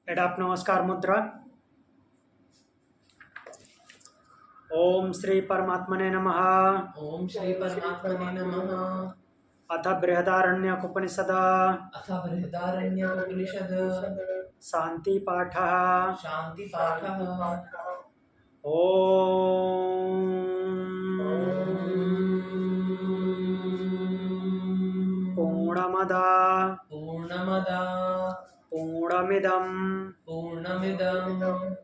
Adapt नमस्कार मुद्रा। ओम श्री परमात्मने नमः। ओम श्री परमात्मने नमः। अथ बृहदारण्यकोपनिषद अथ बृहदारण्यकोपनिषद शांति पाठः। शांति पाठः। ओम पूर्णमदा पूर्णमदा पूर्णमिदं पूर्णमिदं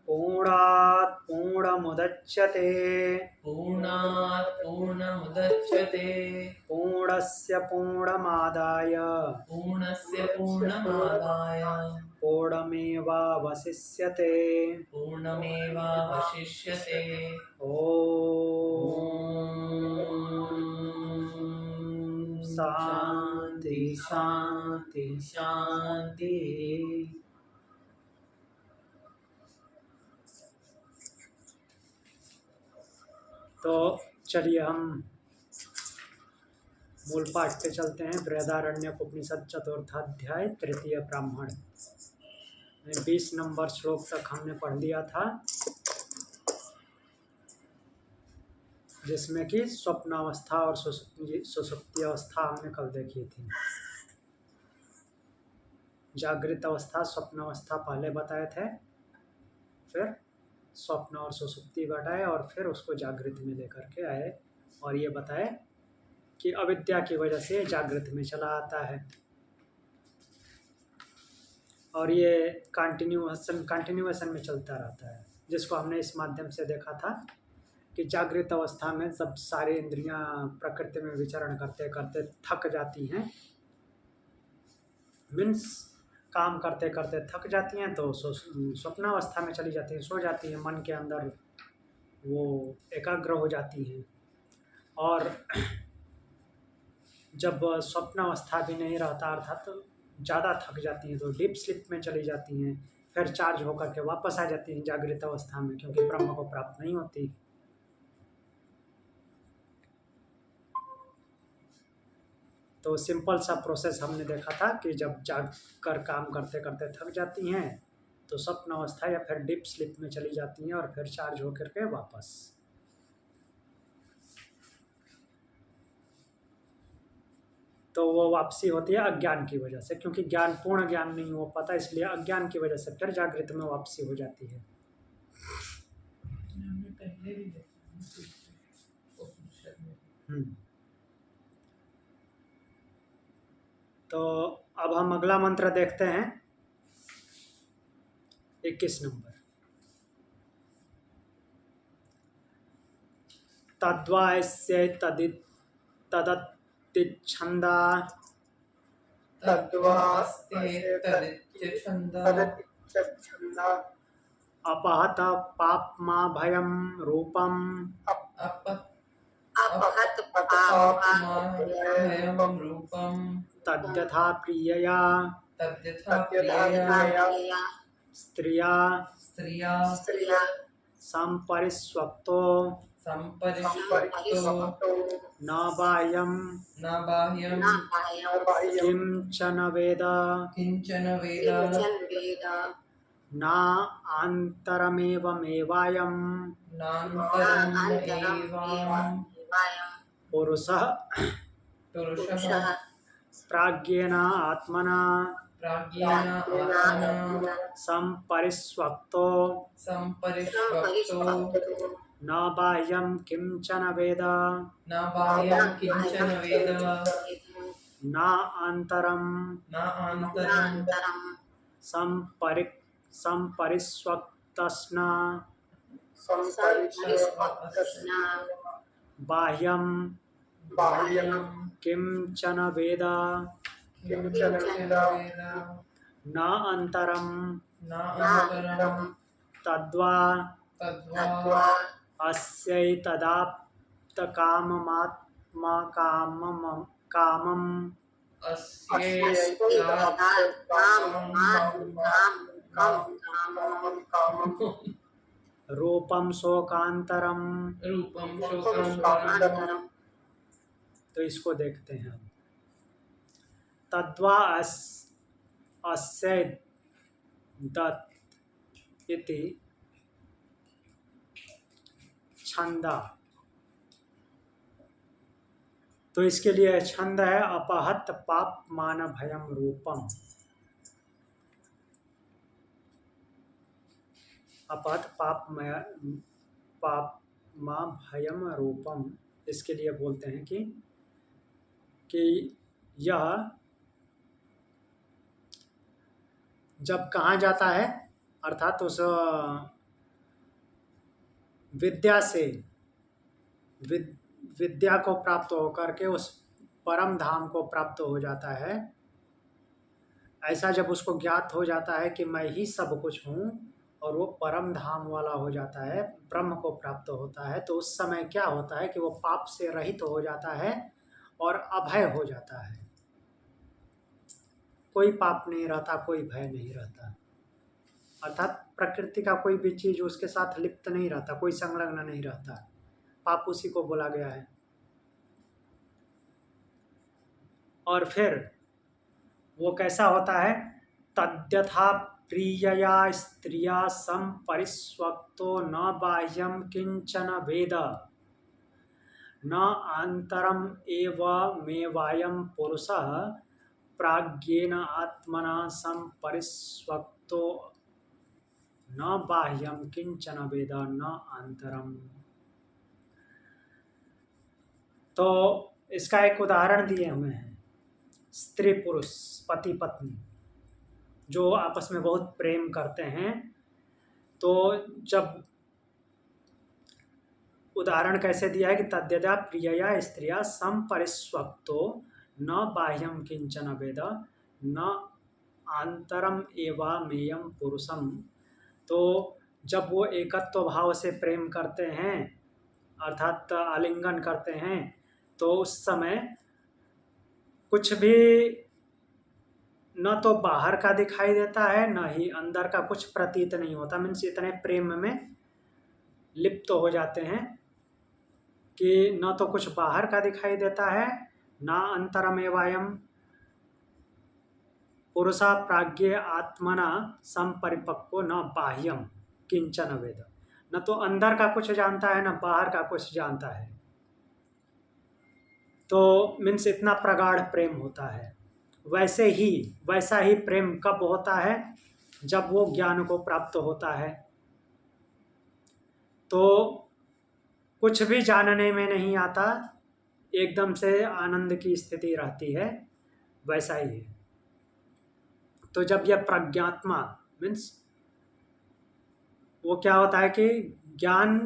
पूर्णात् पूर्णमुदच्यते पूर्णात् पूर्णमुदच्यते पूर्णस्य पूर्णमादाय पूर्णस्य पूर्णमादाय पूर्णमेवावशिष्यते। पूर्णमेवावशिष्यते। ओम शांति शांति शांति। तो चलिए हम मूल पाठ पे चलते हैं। बृहदारण्यक उपनिषद चतुर्थाध्याय तृतीय ब्राह्मण 20 नंबर श्लोक तक हमने पढ़ लिया था, जिसमें कि स्वप्नावस्था और सुषुप्ति अवस्था हमने कल देखी थी। जागृत अवस्था स्वप्न अवस्था पहले बताए थे, फिर स्वप्न और सुषुप्ति बताए और फिर उसको जागृत में लेकर के आए और ये बताए कि अविद्या की वजह से जागृत में चला आता है। और ये कंटिन्यूएशन में चलता रहता है, जिसको हमने इस माध्यम से देखा था कि जागृत अवस्था में सब सारी इंद्रियां प्रकृति में विचरण करते करते थक जाती हैं। मीन्स काम करते करते थक जाती हैं तो स्वप्नावस्था में चली जाती हैं, सो जाती हैं, मन के अंदर वो एकाग्र हो जाती हैं। और जब स्वप्नावस्था भी नहीं रहता अर्थात तो ज़्यादा थक जाती हैं तो डीप स्लीप में चली जाती हैं, फिर चार्ज होकर के वापस आ जाती हैं जागृत अवस्था में, क्योंकि ब्रह्म को प्राप्त नहीं होती। तो सिंपल सा प्रोसेस हमने देखा था कि जब जाग कर काम करते करते थक जाती हैं तो स्वप्न अवस्था या फिर डीप स्लीप में चली जाती हैं और फिर चार्ज होकर के वापस। तो वो वापसी होती है अज्ञान की वजह से, क्योंकि ज्ञान पूर्ण ज्ञान नहीं हो पाता, इसलिए अज्ञान की वजह से फिर जागृत में वापसी हो जाती है। तो अब हम अगला मंत्र देखते हैं, 21 नंबर। तद्वास्य तदतिच्छन्दा अपहत पाप्मा भयं रूपम तद्यथा प्रियया स्त्रिया संपरिस्वक्तो न बाह्यं किंचन वेद न आन्तरमेवमेवायं पुरुषः प्राज्ञेन आत्मना संपरिस्वक्तो न बाह्यं किंचन वेद न आन्तरं संपरिस्वक्तस्न बाह्यं किंचन वेद न अन्तरं तद्वा अस्यैतदाप्तकामम् रूपम शोकांतरम। तो इसको देखते हैं हम। तद्वा अस्य दत्त इति छंदा। तो इसके लिए छंद है अपहत पाप मान भयम रूपम। अपहत पाप मा भयम रूपम, इसके लिए बोलते हैं कि यह जब कहाँ जाता है, अर्थात उस विद्या से विद्या को प्राप्त होकर के उस परम धाम को प्राप्त हो जाता है। ऐसा जब उसको ज्ञात हो जाता है कि मैं ही सब कुछ हूँ और वो परम धाम वाला हो जाता है, ब्रह्म को प्राप्त होता है, तो उस समय क्या होता है कि वो पाप से रहित हो जाता है और अभय हो जाता है। कोई पाप नहीं रहता, कोई भय नहीं रहता, अर्थात प्रकृति का कोई भी चीज उसके साथ लिप्त नहीं रहता, कोई संलग्न नहीं रहता। पाप उसी को बोला गया है। और फिर वो कैसा होता है, तद्यथा प्रियया स्त्रिया संपरिस्वक्तो न बाह्यम किंचन वेद न आंतरम एव मेवायम पुरुषः प्राज्ञेन आत्मना संपरिस्वक्तो न बाह्यम किंचन वेद न आंतरम। तो इसका एक उदाहरण दिए हुए हैं, स्त्री पुरुष पति पत्नी जो आपस में बहुत प्रेम करते हैं। तो जब उदाहरण कैसे दिया है कि तद्यथा प्रियया स्त्रिया संपरिस्वक्तो न बाह्यम किंचन वेद न आंतरम एवा मेयम पुरुषम। तो जब वो एकत्व भाव से प्रेम करते हैं, अर्थात आलिंगन करते हैं, तो उस समय कुछ भी न तो बाहर का दिखाई देता है, न ही अंदर का कुछ प्रतीत नहीं होता। मीन्स इतने प्रेम में लिप्त हो जाते हैं कि न तो कुछ बाहर का दिखाई देता है, ना अंतरमेवायम पुरुषा प्राज्ञ आत्मना संपरिपक्व न बाह्यम किंचन वेद। न तो अंदर का कुछ जानता है, न बाहर का कुछ जानता है। तो मीन्स इतना प्रगाढ़ प्रेम होता है। वैसा ही प्रेम कब होता है, जब वो ज्ञान को प्राप्त होता है। तो कुछ भी जानने में नहीं आता, एकदम से आनंद की स्थिति रहती है, वैसा ही है। तो जब यह प्रज्ञात्मा मीन्स वो क्या होता है कि ज्ञान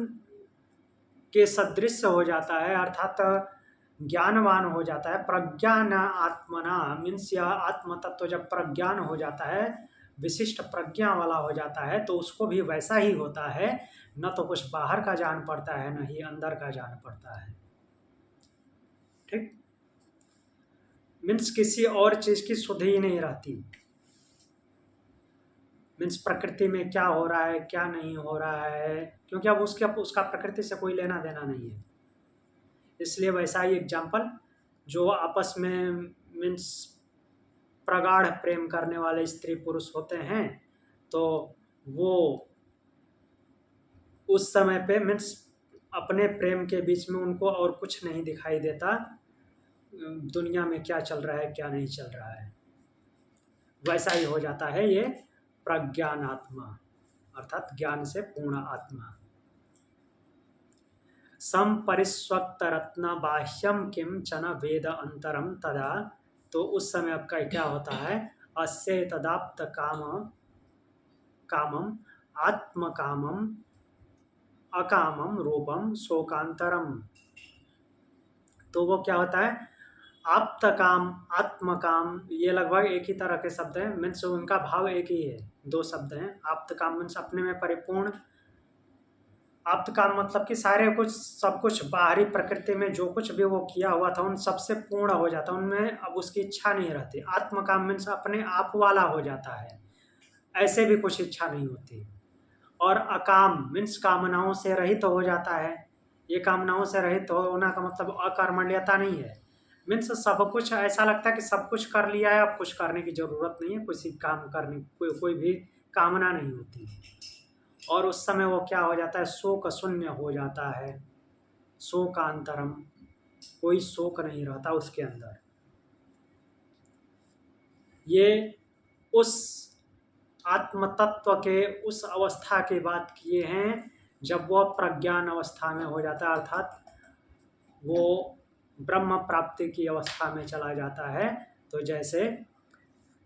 के सदृश हो जाता है, अर्थात ज्ञानवान हो जाता है। प्रज्ञान आत्मना मीन्स यह आत्म तत्व जब प्रज्ञान हो जाता है, विशिष्ट प्रज्ञा वाला हो जाता है, तो उसको भी वैसा ही होता है। न तो कुछ बाहर का जान पड़ता है, न ही अंदर का जान पड़ता है। ठीक, मीन्स किसी और चीज की सुध ही नहीं रहती। मीन्स प्रकृति में क्या हो रहा है, क्या नहीं हो रहा है, क्योंकि अब उसका प्रकृति से कोई लेना देना नहीं है। इसलिए वैसा ही एग्जाम्पल जो आपस में मीन्स प्रगाढ़ प्रेम करने वाले स्त्री पुरुष होते हैं, तो वो उस समय पे मीन्स अपने प्रेम के बीच में उनको और कुछ नहीं दिखाई देता, दुनिया में क्या चल रहा है क्या नहीं चल रहा है। वैसा ही हो जाता है ये प्रज्ञान आत्मा, अर्थात ज्ञान से पूर्ण आत्मा। संपरिस्वक्त रत्न बाह्यम किम चन वेद अंतरम तदा। तो उस समय आपका क्या होता है, अस्य तदाप्त कामम आत्म कामम अकामम रूपम शोकांतरम। तो वो क्या होता है, आप्त काम आत्म काम, ये लगभग एक ही तरह के शब्द हैं। मीन्स उनका भाव एक ही है, दो शब्द हैं। आप्त काम मीन्स अपने में परिपूर्ण, आप्त काम मतलब कि सारे कुछ सब कुछ बाहरी प्रकृति में जो कुछ भी वो किया हुआ था उन सबसे पूर्ण हो जाता, उनमें अब उसकी इच्छा नहीं रहती। आत्म काम मीन्स अपने आप वाला हो जाता है, ऐसे भी कुछ इच्छा नहीं होती। और अकाम मीन्स कामनाओं से रहित हो जाता है। ये कामनाओं से रहित होना का मतलब अकर्मण्यता नहीं है। मीन्स सब कुछ ऐसा लगता है कि सब कुछ कर लिया है, अब कुछ करने की जरूरत नहीं है, किसी काम करने कोई भी कामना नहीं होती और उस समय वो क्या हो जाता है, शोक शून्य हो जाता है। शोकांतरम, कोई शोक नहीं रहता उसके अंदर। ये उस आत्म तत्व के उस अवस्था की बात किए हैं जब वह प्रज्ञान अवस्था में हो जाता है, अर्थात वो ब्रह्म प्राप्ति की अवस्था में चला जाता है। तो जैसे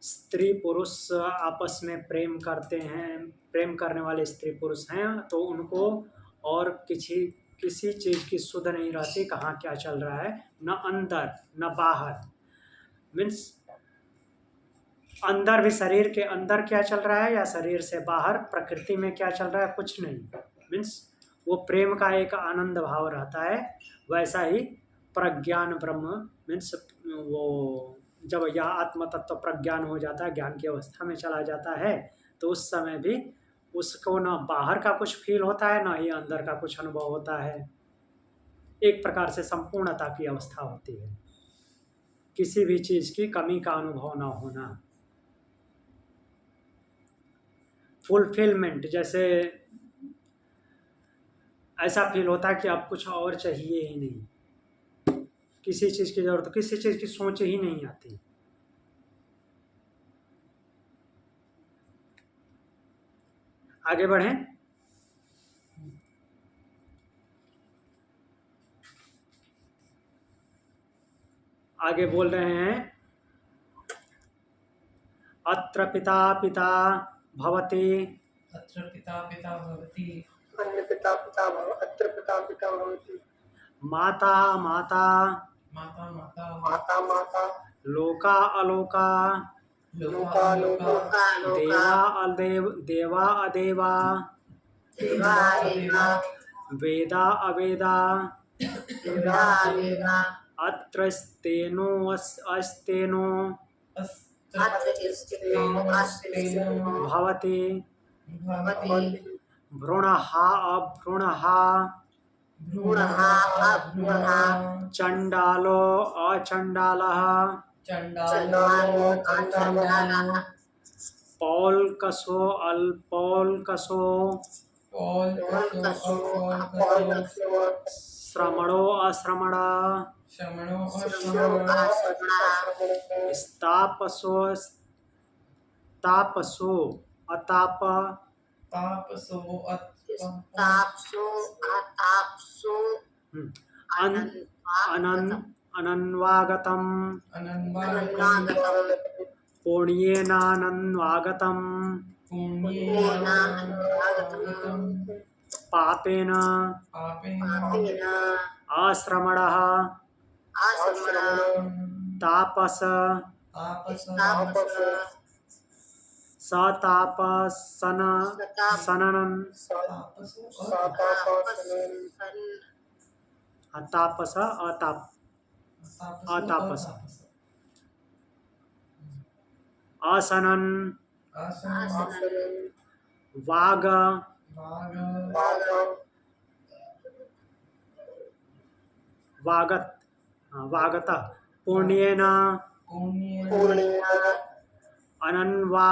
स्त्री पुरुष आपस में प्रेम करते हैं, प्रेम करने वाले स्त्री पुरुष हैं, तो उनको और किसी चीज़ की सुध नहीं रहती, कहाँ क्या चल रहा है, न अंदर न बाहर। मीन्स अंदर भी शरीर के अंदर क्या चल रहा है या शरीर से बाहर प्रकृति में क्या चल रहा है, कुछ नहीं। मीन्स वो प्रेम का एक आनंद भाव रहता है। वैसा ही प्रज्ञान ब्रह्म मीन्स वो जब यह आत्म तत्व प्रज्ञान हो जाता है, ज्ञान की अवस्था में चला जाता है, तो उस समय भी उसको ना बाहर का कुछ फील होता है, ना ही अंदर का कुछ अनुभव होता है। एक प्रकार से संपूर्णता की अवस्था होती है, किसी भी चीज़ की कमी का अनुभव ना होना। फुलफिलमेंट, जैसे ऐसा फील होता है कि अब कुछ और चाहिए ही नहीं, किसी चीज़ की ज़रूरत, किसी चीज़ की सोच ही नहीं आती। आगे बढ़ें। आगे बोल रहे हैं, अत्र पिता पिता भवति, अत्र पिता पिता भवति, अन्य पिता पिता अत्र पिता पिता भवति, माता माता माता माता, माता माता, लोका अलोका, लोका लोका, देवा अदेव, देवा अदेवा, देवा देवा, वेदा अवेदा, देवा देवा, अत्र स्तेनो अस्तेनो अत्र स्थितो अस्थितो भवति, भवति, भ्रूणः अभ्रूणः, भ्रूणः अभ्रूणः, चण्डालो अचण्डालः, चण्डालो चण्डालो पौल्कसो अल्पौल्कसो, पौल्कसो अपौल्कसो, श्रमणो अश्रमण, श्रमणो श्रमणो अश्रमणः, स्तापसो तापसो अताप, तापसो तापसो अतापसो अनन्वागतम्, अनन्वागतम्, पुण्येनानन्वागतम्, पुण्येनागतम्, पापेन पापेन आश्रमणः, आश्रमणः, तापस तापस, सतापसन सननन्, तापस अतापस, आसनन्, वाग वागत, पुण्येन अनन्वा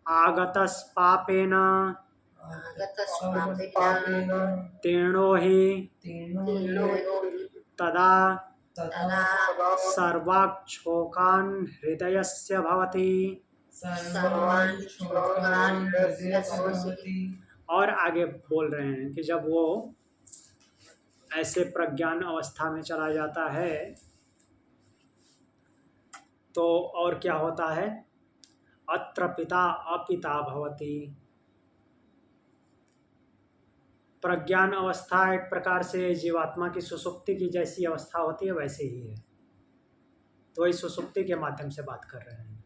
आगतस्पापेन तीर्णो हि तदा सर्वाक्षोकान् हृदयस्य भवति। और आगे बोल रहे हैं कि जब वो ऐसे प्रज्ञान अवस्था में चला जाता है तो और क्या होता है, अत्र पिता अपिता भवति। प्रज्ञान अवस्था एक प्रकार से जीवात्मा की सुषुप्ति की जैसी अवस्था होती है, वैसे ही है। तो इस सुषुप्ति के माध्यम से बात कर रहे हैं।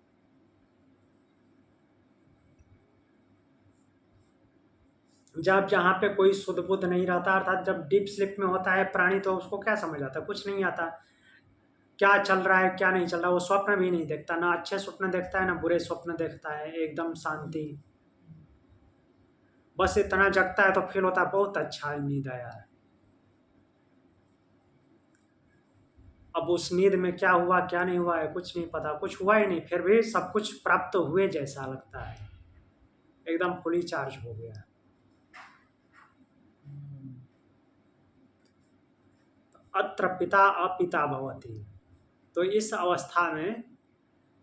जब जहाँ पे कोई शुद्ध बुद्ध नहीं रहता, अर्थात जब डीप स्लीप में होता है प्राणी, तो उसको क्या समझ आता, कुछ नहीं आता, क्या चल रहा है क्या नहीं चल रहा। वो स्वप्न भी नहीं देखता, ना अच्छे स्वप्न देखता है ना बुरे स्वप्न देखता है, एकदम शांति। बस इतना जगता है तो फील होता है बहुत अच्छा नींद आया है। अब उस नींद में क्या हुआ क्या नहीं हुआ है कुछ नहीं पता, कुछ हुआ ही नहीं, फिर भी सब कुछ प्राप्त हुए जैसा लगता है, एकदम फुली चार्ज हो गया। अत्र पिता अपिता भवति, तो इस अवस्था में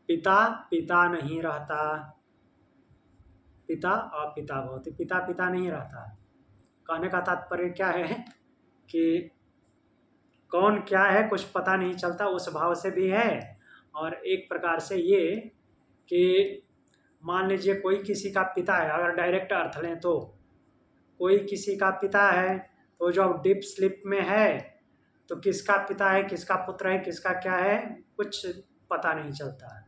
पिता पिता नहीं रहता, पिता अपिता भवति, पिता पिता नहीं रहता। कहने का तात्पर्य क्या है कि कौन क्या है कुछ पता नहीं चलता, उस भाव से भी है। और एक प्रकार से ये कि मान लीजिए कोई किसी का पिता है, अगर डायरेक्ट अर्थ लें तो कोई किसी का पिता है, तो जो डीप स्लीप में है तो किसका पिता है किसका पुत्र है किसका क्या है कुछ पता नहीं चलता।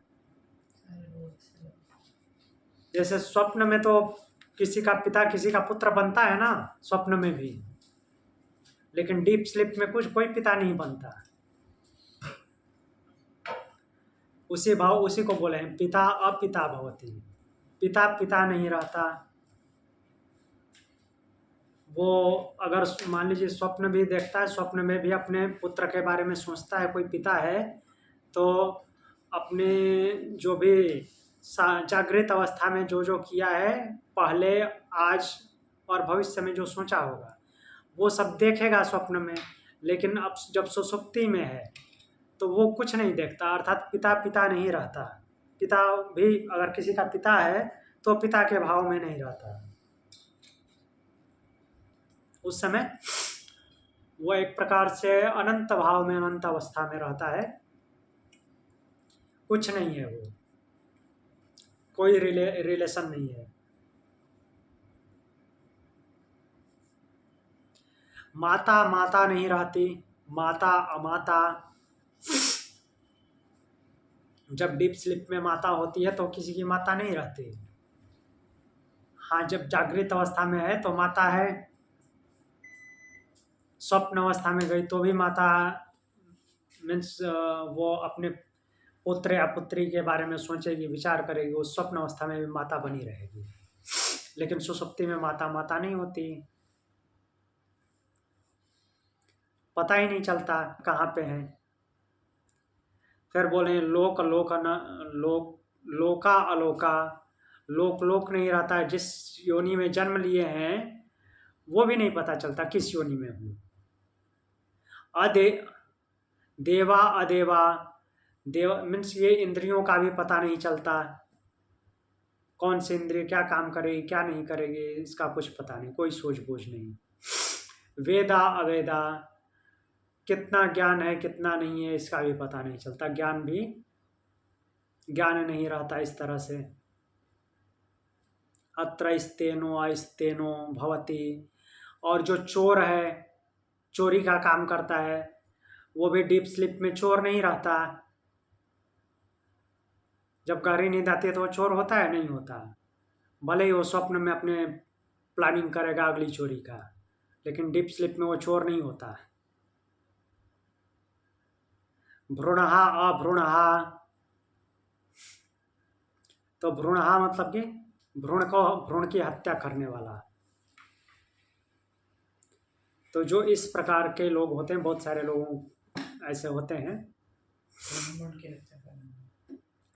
जैसे स्वप्न में तो किसी का पिता किसी का पुत्र बनता है ना, स्वप्न में भी, लेकिन डीप स्लीप में कुछ कोई पिता नहीं बनता। उसी भाव उसी को बोले हैं पिता अपिता भवति, पिता पिता नहीं रहता। वो अगर मान लीजिए स्वप्न भी देखता है, स्वप्न में भी अपने पुत्र के बारे में सोचता है, कोई पिता है तो अपने जो भी जागृत अवस्था में जो जो किया है पहले आज और भविष्य में जो सोचा होगा वो सब देखेगा स्वप्न में, लेकिन अब जब सुषुप्ति में है तो वो कुछ नहीं देखता, अर्थात पिता पिता नहीं रहता। पिता भी अगर किसी का पिता है तो पिता के भाव में नहीं रहता, उस समय वो एक प्रकार से अनंत भाव में अनंत अवस्था में रहता है, कुछ नहीं है, वो कोई रिलेशन नहीं है। माता माता नहीं रहती, माता अमाता, जब डीप स्लीप में माता होती है तो किसी की माता नहीं रहती। हाँ, जब जागृत अवस्था में है तो माता है, स्वप्न अवस्था में गई तो भी माता, मीन्स वो अपने पुत्र या पुत्री के बारे में सोचेगी विचार करेगी, वो स्वप्न अवस्था में भी माता बनी रहेगी, लेकिन सुषुप्ति में माता माता नहीं होती, पता ही नहीं चलता कहाँ पे है। फिर बोले लोक लोक न लोक लोका अलोका, लोक लोक नहीं रहता है, जिस योनि में जन्म लिए हैं वो भी नहीं पता चलता किस योनि में हूँ। देवा अदेवा, देव मीन्स ये इंद्रियों का भी पता नहीं चलता, कौन सी इंद्रिय क्या काम करेगी क्या नहीं करेगी इसका कुछ पता नहीं, कोई सोच बूझ नहीं। वेदा अवेदा, कितना ज्ञान है कितना नहीं है इसका भी पता नहीं चलता, ज्ञान भी ज्ञान नहीं रहता इस तरह से। अत्र स्तेनो अस्तेनो भवति, और जो चोर है चोरी का काम करता है वो भी डीप स्लीप में चोर नहीं रहता। जब गहरी नींद आती है तो वो चोर होता है नहीं होता, भले ही वो स्वप्न में अपने प्लानिंग करेगा अगली चोरी का, लेकिन डीप स्लीप में वो चोर नहीं होता। भ्रूणहा अभ्रूणहा, तो भ्रूणहा मतलब कि भ्रूण की हत्या करने वाला। तो जो इस प्रकार के लोग होते हैं, बहुत सारे लोग ऐसे होते हैं,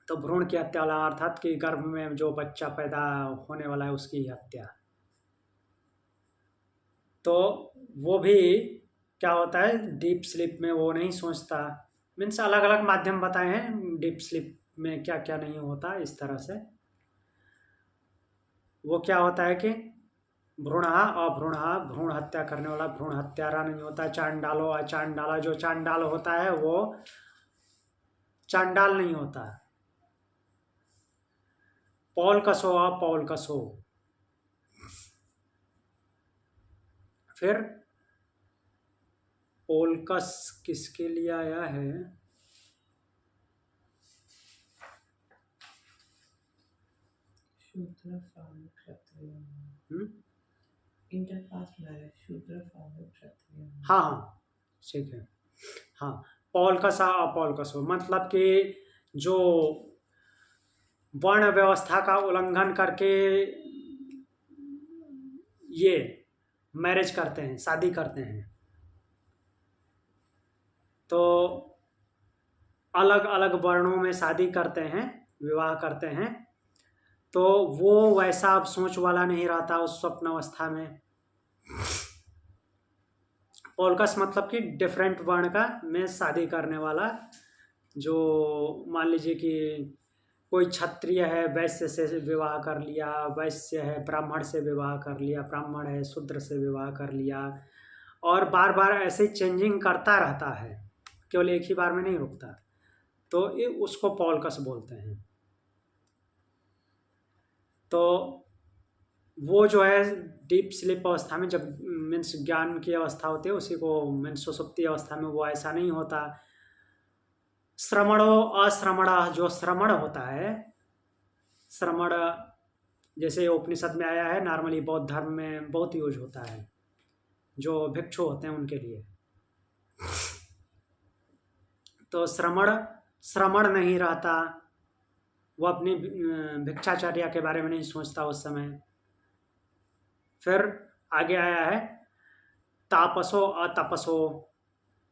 तो भ्रूण की हत्या वाला अर्थात कि गर्भ में जो बच्चा पैदा होने वाला है उसकी हत्या। तो वो भी क्या होता है डीप स्लीप में वो नहीं सोचता, मीन्स अलग अलग माध्यम बताए हैं डीप स्लीप में क्या क्या नहीं होता। इस तरह से वो क्या होता है कि भ्रूणहा अभ्रूणहा, भ्रूण हत्या करने वाला भ्रूण हत्यारा नहीं होता। चांडालो अचांडाला, जो चांडाल होता है वो चांडाल नहीं होता। पौल कसो अपौल कसो, फिर पोलकस किसके लिए आया है? शूद्र फॉलो क्षत्रिय, इंटरकास्ट मैरिज, शूद्र फॉलो क्षत्रिय। हाँ हाँ ठीक है, हाँ पौलकसा अपौलकसो, मतलब कि जो वर्ण व्यवस्था का उल्लंघन करके ये मैरिज करते हैं, शादी करते हैं, तो अलग अलग वर्णों में शादी करते हैं, विवाह करते हैं, तो वो वैसा अब सोच वाला नहीं रहता उस स्वप्न अवस्था में। पॉलकस मतलब कि डिफरेंट वर्ण का में शादी करने वाला, जो मान लीजिए कि कोई क्षत्रिय है वैश्य से विवाह कर लिया, वैश्य है ब्राह्मण से विवाह कर लिया, ब्राह्मण है शूद्र से विवाह कर लिया, और बार बार ऐसे चेंजिंग करता रहता है, केवल एक ही बार में नहीं रुकता, तो ये उसको पॉलकस बोलते हैं। तो वो जो है डीप स्लीप अवस्था में, जब मीन्स ज्ञान की अवस्था होती है उसी को मीन्स सुषुप्ति अवस्था में वो ऐसा नहीं होता। श्रमणो अश्रमण, जो श्रमण होता है, श्रमण जैसे उपनिषद में आया है, नॉर्मली बौद्ध धर्म में बहुत यूज होता है, जो भिक्षु होते हैं उनके लिए। तो श्रमण नहीं रहता, वो अपनी भिक्षाचर्या के बारे में नहीं सोचता उस समय। फिर आगे आया है तापसो अतपसो,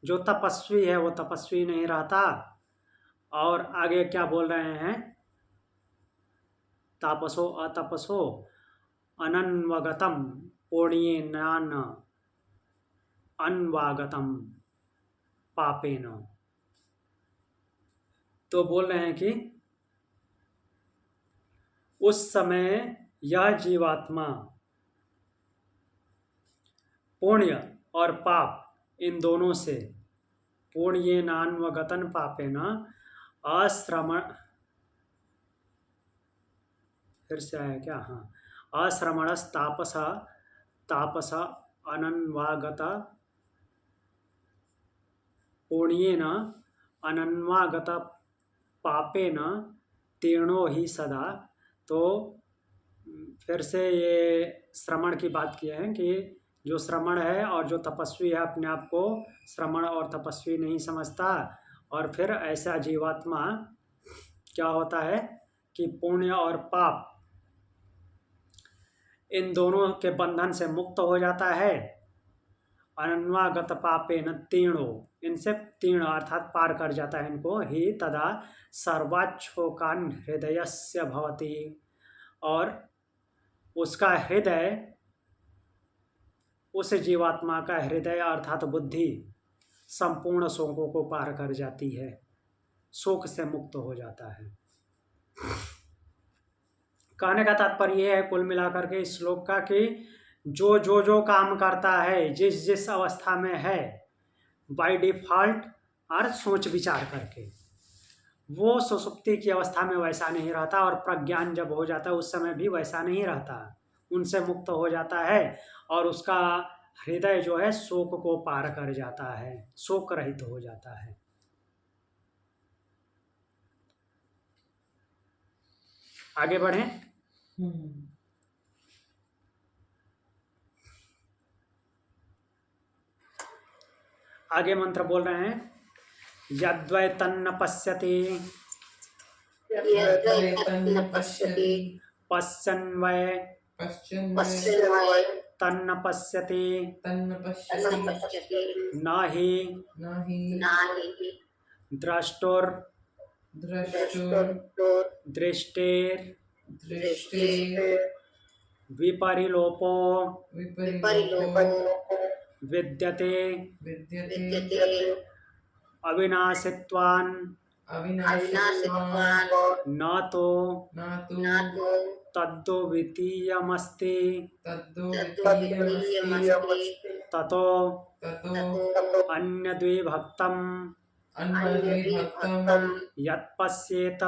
जो तपस्वी है वो तपस्वी नहीं रहता। और आगे क्या बोल रहे हैं, तापसो अतपसो अनन्वगतम पुण्येनान अन्वागतम पापेन। तो बोल रहे हैं कि उस समय यह जीवात्मा पुण्य और पाप इन दोनों से, पुण्येनान्वगतन पापेन अश्रमण, फिर से आया क्या, हाँ, अश्रमणस तापस अनन्वागत पुण्येन अनन्वागत पापेन तीर्णो ही सदा। तो फिर से ये श्रमण की बात किए हैं कि जो श्रमण है और जो तपस्वी है अपने आप को श्रमण और तपस्वी नहीं समझता, और फिर ऐसा जीवात्मा क्या होता है कि पुण्य और पाप इन दोनों के बंधन से मुक्त हो जाता है। अनन्वागत पापेन तीर्णो, इनसे तीर्ण अर्थात पार कर जाता है इनको, ही तदा सर्वाच्छोकान हृदयस्य भवति, और उसका हृदय, उस जीवात्मा का हृदय अर्थात बुद्धि संपूर्ण शोकों को पार कर जाती है, शोक से मुक्त हो जाता है। कहने का तात्पर्य यह है कुल मिलाकर के इस श्लोक का कि जो काम करता है, जिस जिस अवस्था में है, बाय डिफॉल्ट और सोच विचार करके, वो सुषुप्ति की अवस्था में वैसा नहीं रहता, और प्रज्ञान जब हो जाता है उस समय भी वैसा नहीं रहता, उनसे मुक्त हो जाता है, और उसका हृदय जो है शोक को पार कर जाता है, शोक रहित हो जाता है। आगे बढ़ें। आगे मंत्र बोल रहे हैं, यद्वै तन्न पश्यति पश्यन् वै तन्न पश्यति न हि दृष्टोर्दृष्टेर् विपरिलोपो विद्यते अविनाशित्वान् न तो तद्द्वितीयमस्ति ततो अन्यद्विभक्तम् यत्पश्येत।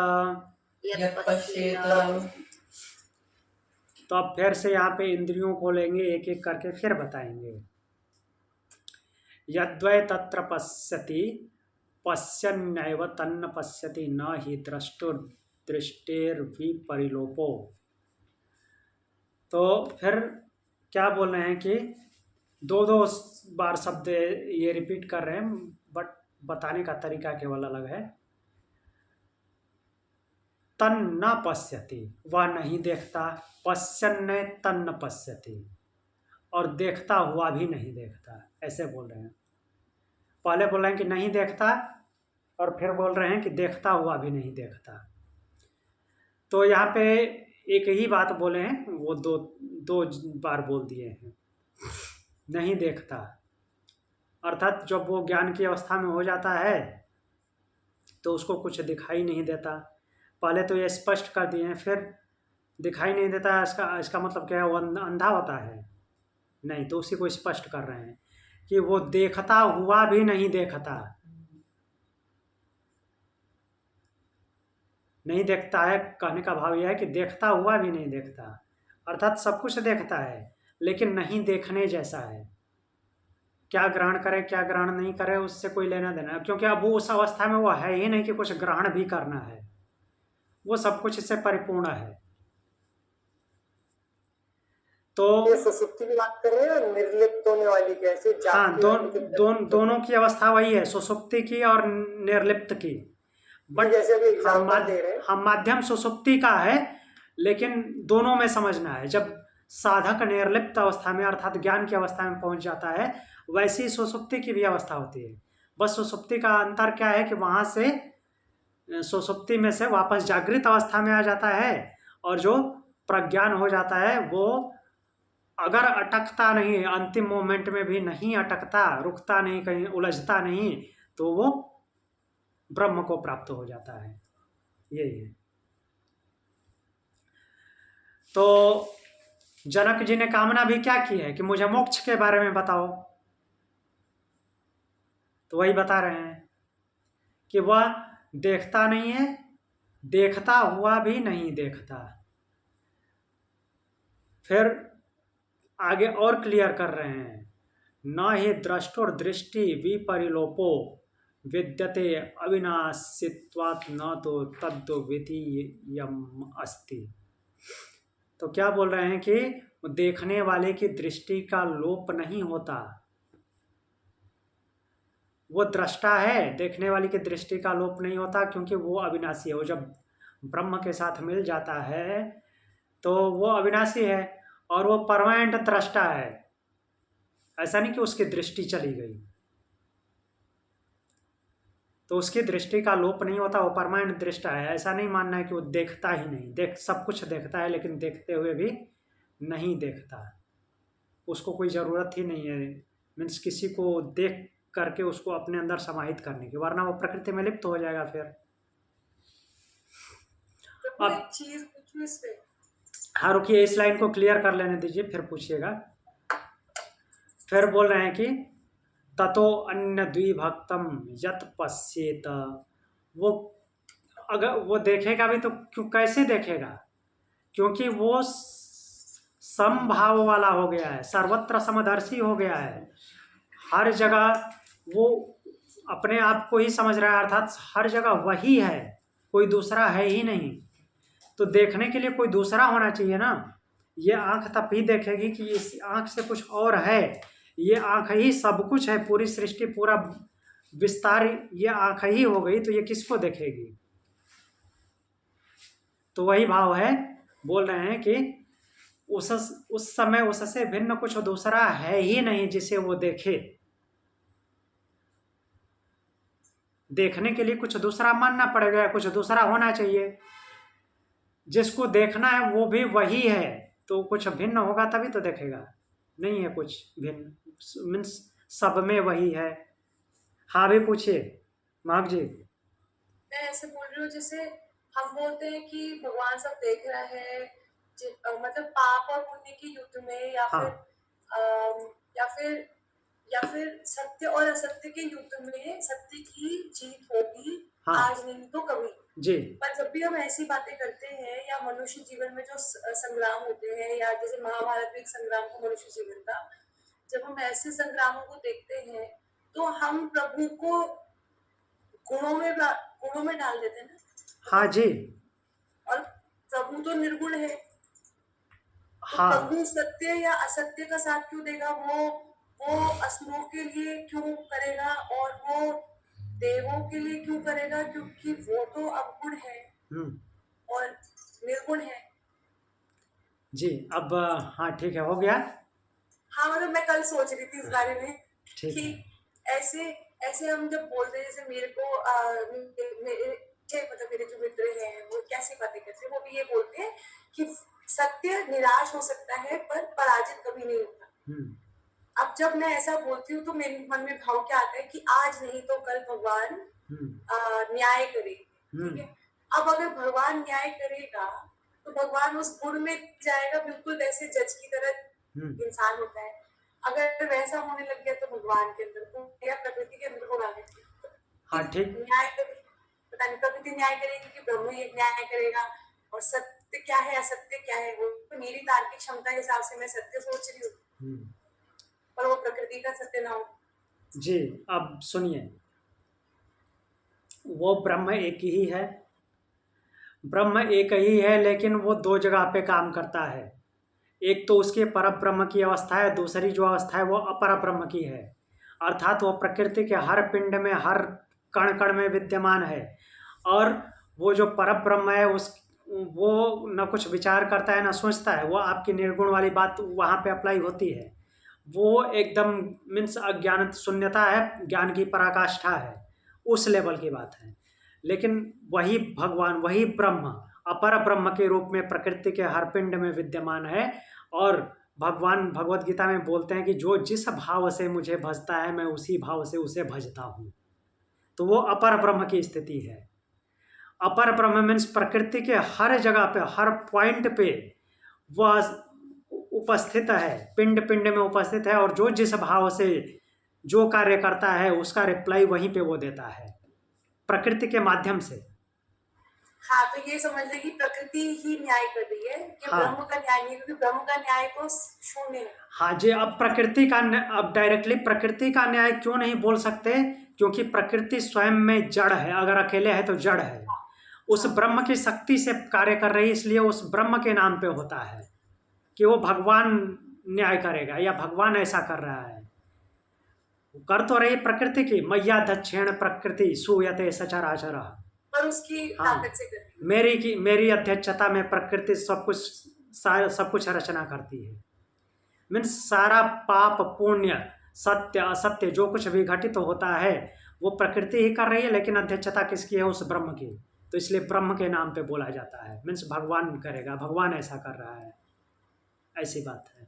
तो अब फिर से यहाँ पे इंद्रियों को लेंगे, एक एक करके फिर बताएंगे। यद्वै तत्र पश्यति पश्यन्नैव तन्न पश्यति न हि दृष्टेर्विपरिलोपो। तो फिर क्या बोल रहे हैं कि दो बार शब्द ये रिपीट कर रहे हैं, बट बताने का तरीका केवल अलग है। तन न पश्यति, वह नहीं देखता, पश्यन्नै तन्न पश्यति, और देखता हुआ भी नहीं देखता, ऐसे बोल रहे हैं। पहले बोल रहे हैं कि नहीं देखता और फिर बोल रहे हैं कि देखता हुआ भी नहीं देखता। तो यहाँ पे एक ही बात बोले हैं, वो दो दो बार बोल दिए हैं, नहीं देखता। अर्थात जब वो ज्ञान की अवस्था में हो जाता है तो उसको कुछ दिखाई नहीं देता। पहले तो ये स्पष्ट कर दिए हैं, फिर दिखाई नहीं देता, इसका मतलब क्या है, वो अंधा होता है? नहीं, तो उसी को स्पष्ट कर रहे हैं कि वो देखता हुआ भी नहीं देखता। नहीं देखता है कहने का भाव यह है कि देखता हुआ भी नहीं देखता, अर्थात सब कुछ देखता है लेकिन नहीं देखने जैसा है। क्या ग्रहण करे क्या ग्रहण नहीं करे उससे कोई लेना देना, क्योंकि अब वो उस अवस्था में वो है ही नहीं कि कुछ ग्रहण भी करना है, वो सब कुछ इससे परिपूर्ण है। तो ये सुसुप्ति की बात कर रहे हैं, निर्लिप्त होने वाली कैसे? हाँ, दोनों की अवस्था वही है, सुसुप्ति की और निर्लिप्त की। बट जैसे अभी एग्जांपल दे रहे हैं, हम माध्यम सुसुप्ति का है, लेकिन दोनों में समझना है। जब साधक निर्लिप्त अवस्था में अर्थात ज्ञान की अवस्था में पहुंच जाता है, वैसी सुसुप्ति की भी अवस्था होती है। बस सुसुप्ति का अंतर क्या है कि वहां से सुसुप्ति में से वापस जागृत अवस्था में आ जाता है, और जो प्रज्ञान हो जाता है वो अगर अटकता नहीं, अंतिम मोमेंट में भी नहीं अटकता, रुकता नहीं, कहीं उलझता नहीं, तो वो ब्रह्म को प्राप्त हो जाता है। यही है। तो जनक जी ने कामना भी क्या की है कि मुझे मोक्ष के बारे में बताओ, तो वही बता रहे हैं कि वह देखता नहीं है, देखता हुआ भी नहीं देखता। फिर आगे और क्लियर कर रहे हैं, न ही द्रष्टुर दृष्टि विपरिलोपो विद्यते अविनाशित्वात् न तो तद्वितीयम् अस्ति। तो क्या बोल रहे हैं कि देखने वाले की दृष्टि का लोप नहीं होता, वो दृष्टा है, देखने वाली की दृष्टि का लोप नहीं होता, क्योंकि वो अविनाशी है। वो जब ब्रह्म के साथ मिल जाता है तो वो अविनाशी है और वो परमानेंट दृष्टा है। ऐसा नहीं कि उसकी दृष्टि चली गई, तो उसकी दृष्टि का लोप नहीं होता, वो परमानेंट दृष्टा है। ऐसा नहीं मानना है कि वो देखता ही नहीं, सब कुछ देखता है लेकिन देखते हुए भी नहीं देखता, उसको कोई ज़रूरत ही नहीं है, मीन्स किसी को देख करके उसको अपने अंदर समाहित करने की, वरना वो प्रकृति में लिप्त हो जाएगा। फिर अब एक चीज पूछूं इस पे। हाँ रुकिए, इस लाइन को क्लियर कर लेने दीजिए, फिर पूछिएगा। फिर बोल रहे हैं कि ततो अन्य द्विभक्तम यत पश्येत, वो अगर वो देखेगा भी तो क्यों, कैसे देखेगा, क्योंकि वो समभाव वाला हो गया है, सर्वत्र समदर्शी हो गया है, हर जगह वो अपने आप को ही समझ रहा है, अर्थात हर जगह वही है, कोई दूसरा है ही नहीं। तो देखने के लिए कोई दूसरा होना चाहिए ना, ये आंख तब ही देखेगी कि इस आंख से कुछ और है, ये आंख ही सब कुछ है, पूरी सृष्टि पूरा विस्तार ये आंख ही हो गई, तो ये किसको देखेगी। तो वही भाव है, बोल रहे हैं कि उस समय उससे भिन्न कुछ दूसरा है ही नहीं जिसे वो देखे। देखने के लिए कुछ दूसरा मानना पड़ेगा, कुछ दूसरा होना चाहिए, जिसको देखना है वो भी वही है, तो कुछ भिन्न होगा तभी तो देखेगा, नहीं है कुछ भिन्न, मीन्स सब में वही है। हाँ भी पूछिए माघ जी। मैं ऐसे बोल रही हूँ जैसे हम बोलते हैं कि भगवान सब देख रहा है, मतलब पाप और पुण्य के युद्ध में, या हाँ। या फिर सत्य और असत्य के युद्ध में सत्य की जीत होगी। हाँ। आज नहीं तो कभी जी। पर जब भी हम ऐसी बातें करते हैं या मनुष्य जीवन में जो संग्राम होते हैं, या जैसे महाभारत में एक संग्राम था मनुष्य जीवन का, जब हम ऐसे संग्रामों को देखते हैं तो हम प्रभु को गुणों में डाल देते हैं ना। हाँ जी। और प्रभु तो निर्गुण है, हाँ। तो प्रभु सत्य या असत्य का साथ क्यों देगा? वो असुरों के लिए क्यों करेगा और वो देवों के लिए क्यों करेगा? क्योंकि वो तो अवगुण है और निर्गुण है। जी अब हाँ ठीक है, हो गया। हाँ मतलब मैं कल सोच रही थी इस बारे में ठीक कि है। ऐसे ऐसे हम जब बोलते हैं, जैसे मेरे को मतलब मेरे जो मित्र हैं वो कैसी बातें करते हैं, वो भी ये बोलते हैं कि सत्य निराश हो सकता है पर पराजित कभी नहीं होता। अब जब मैं ऐसा बोलती हूँ तो मेरे मन में भाव क्या आता है कि आज नहीं तो कल भगवान न्याय करेंगे, ठीक है। अब अगर भगवान न्याय करेगा तो भगवान उस गुण में जाएगा, बिल्कुल वैसे जज की तरह इंसान होता है। अगर वैसा होने लग गया तो भगवान के अंदर गुण या प्रकृति के अंदर गुण आ गए, हाँ ठीक। न्याय करेगी, पता नहीं प्रकृति न्याय करेगी कि ब्रह्म ही न्याय करेगा, और सत्य क्या है असत्य क्या है वो तो मेरी तार्किक क्षमता के हिसाब से मैं सत्य सोच रही हूँ, पर वो प्रकृति का सत्य ना हो। जी, अब सुनिए, वो ब्रह्म एक ही है, ब्रह्म एक ही है, लेकिन वो दो जगह पे काम करता है। एक तो उसके परब्रह्म की अवस्था है, दूसरी जो अवस्था है वो अपर ब्रह्म की है। अर्थात वो प्रकृति के हर पिंड में, हर कण कण में विद्यमान है। और वो जो परब्रह्म है वो न कुछ विचार करता है न सोचता है। वो आपकी निर्गुण वाली बात वहाँ पे अप्लाई होती है। वो एकदम मीन्स अज्ञान शून्यता है, ज्ञान की पराकाष्ठा है, उस लेवल की बात है। लेकिन वही भगवान, वही ब्रह्म अपर ब्रह्म के रूप में प्रकृति के हर पिंड में विद्यमान है। और भगवान भगवत गीता में बोलते हैं कि जो जिस भाव से मुझे भजता है मैं उसी भाव से उसे भजता हूँ। तो वो अपर ब्रह्म की स्थिति है। अपर ब्रह्म मीन्स प्रकृति के हर जगह पे, हर पॉइंट पे वह उपस्थित है, पिंड पिंड में उपस्थित है। और जो जिस भाव से जो कार्य करता है उसका रिप्लाई वहीं पे वो देता है, प्रकृति के माध्यम से। हाँ, तो ये समझ ले कि प्रकृति ही न्याय कर रही है कि हाँ। ब्रह्म का न्याय नहीं, क्योंकि ब्रह्म का न्याय तो शून्य है। हाँ जी, अब प्रकृति का अब डायरेक्टली प्रकृति का न्याय क्यों नहीं बोल सकते, क्योंकि प्रकृति स्वयं में जड़ है। अगर अकेले है तो जड़ है, उस ब्रह्म की शक्ति से कार्य कर रही है, इसलिए उस ब्रह्म के नाम पे होता है कि वो भगवान न्याय करेगा या भगवान ऐसा कर रहा है। कर तो रही प्रकृति की, मैया दक्षिण प्रकृति सूयते सचराचर, पर उसकी ताकत से करती है। मेरी अध्यक्षता में प्रकृति सब कुछ रचना करती है। मीन्स सारा पाप पुण्य सत्य असत्य जो कुछ भी घटित होता है वो प्रकृति ही कर रही है, लेकिन अध्यक्षता किसकी है, उस ब्रह्म की। तो इसलिए ब्रह्म के नाम पे बोला जाता है। मीन्स भगवान करेगा, भगवान ऐसा कर रहा है, ऐसी बात है।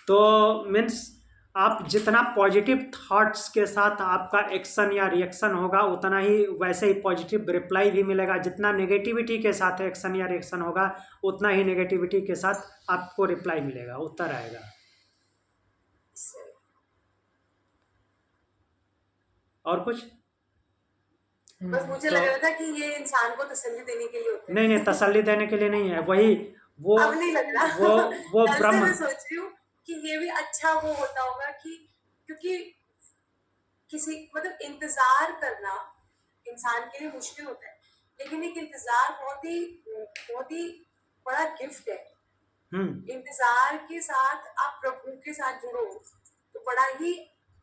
तो मीन्स आप जितना पॉजिटिव थॉट्स के साथ आपका एक्शन या रिएक्शन होगा उतना ही वैसे ही पॉजिटिव रिप्लाई भी मिलेगा। जितना नेगेटिविटी के साथ एक्शन या रिएक्शन होगा उतना ही नेगेटिविटी के साथ आपको रिप्लाई मिलेगा, उत्तर आएगा। और कुछ बस मुझे लग रहा था कि ये इंसान को तसल्ली देने के लिए होता है। नहीं, तसल्ली देने के लिए नहीं है, वही वो अब नहीं लग रहा। वो ब्रह्म। मैं सोच रही हूँ कि ये भी अच्छा वो होता होगा कि क्योंकि किसी मतलब इंतजार करना इंसान के लिए मुश्किल होता है, लेकिन एक इंतजार बहुत ही बड़ा गिफ्ट है। इंतजार के साथ आप प्रभु के साथ जुड़ो तो बड़ा ही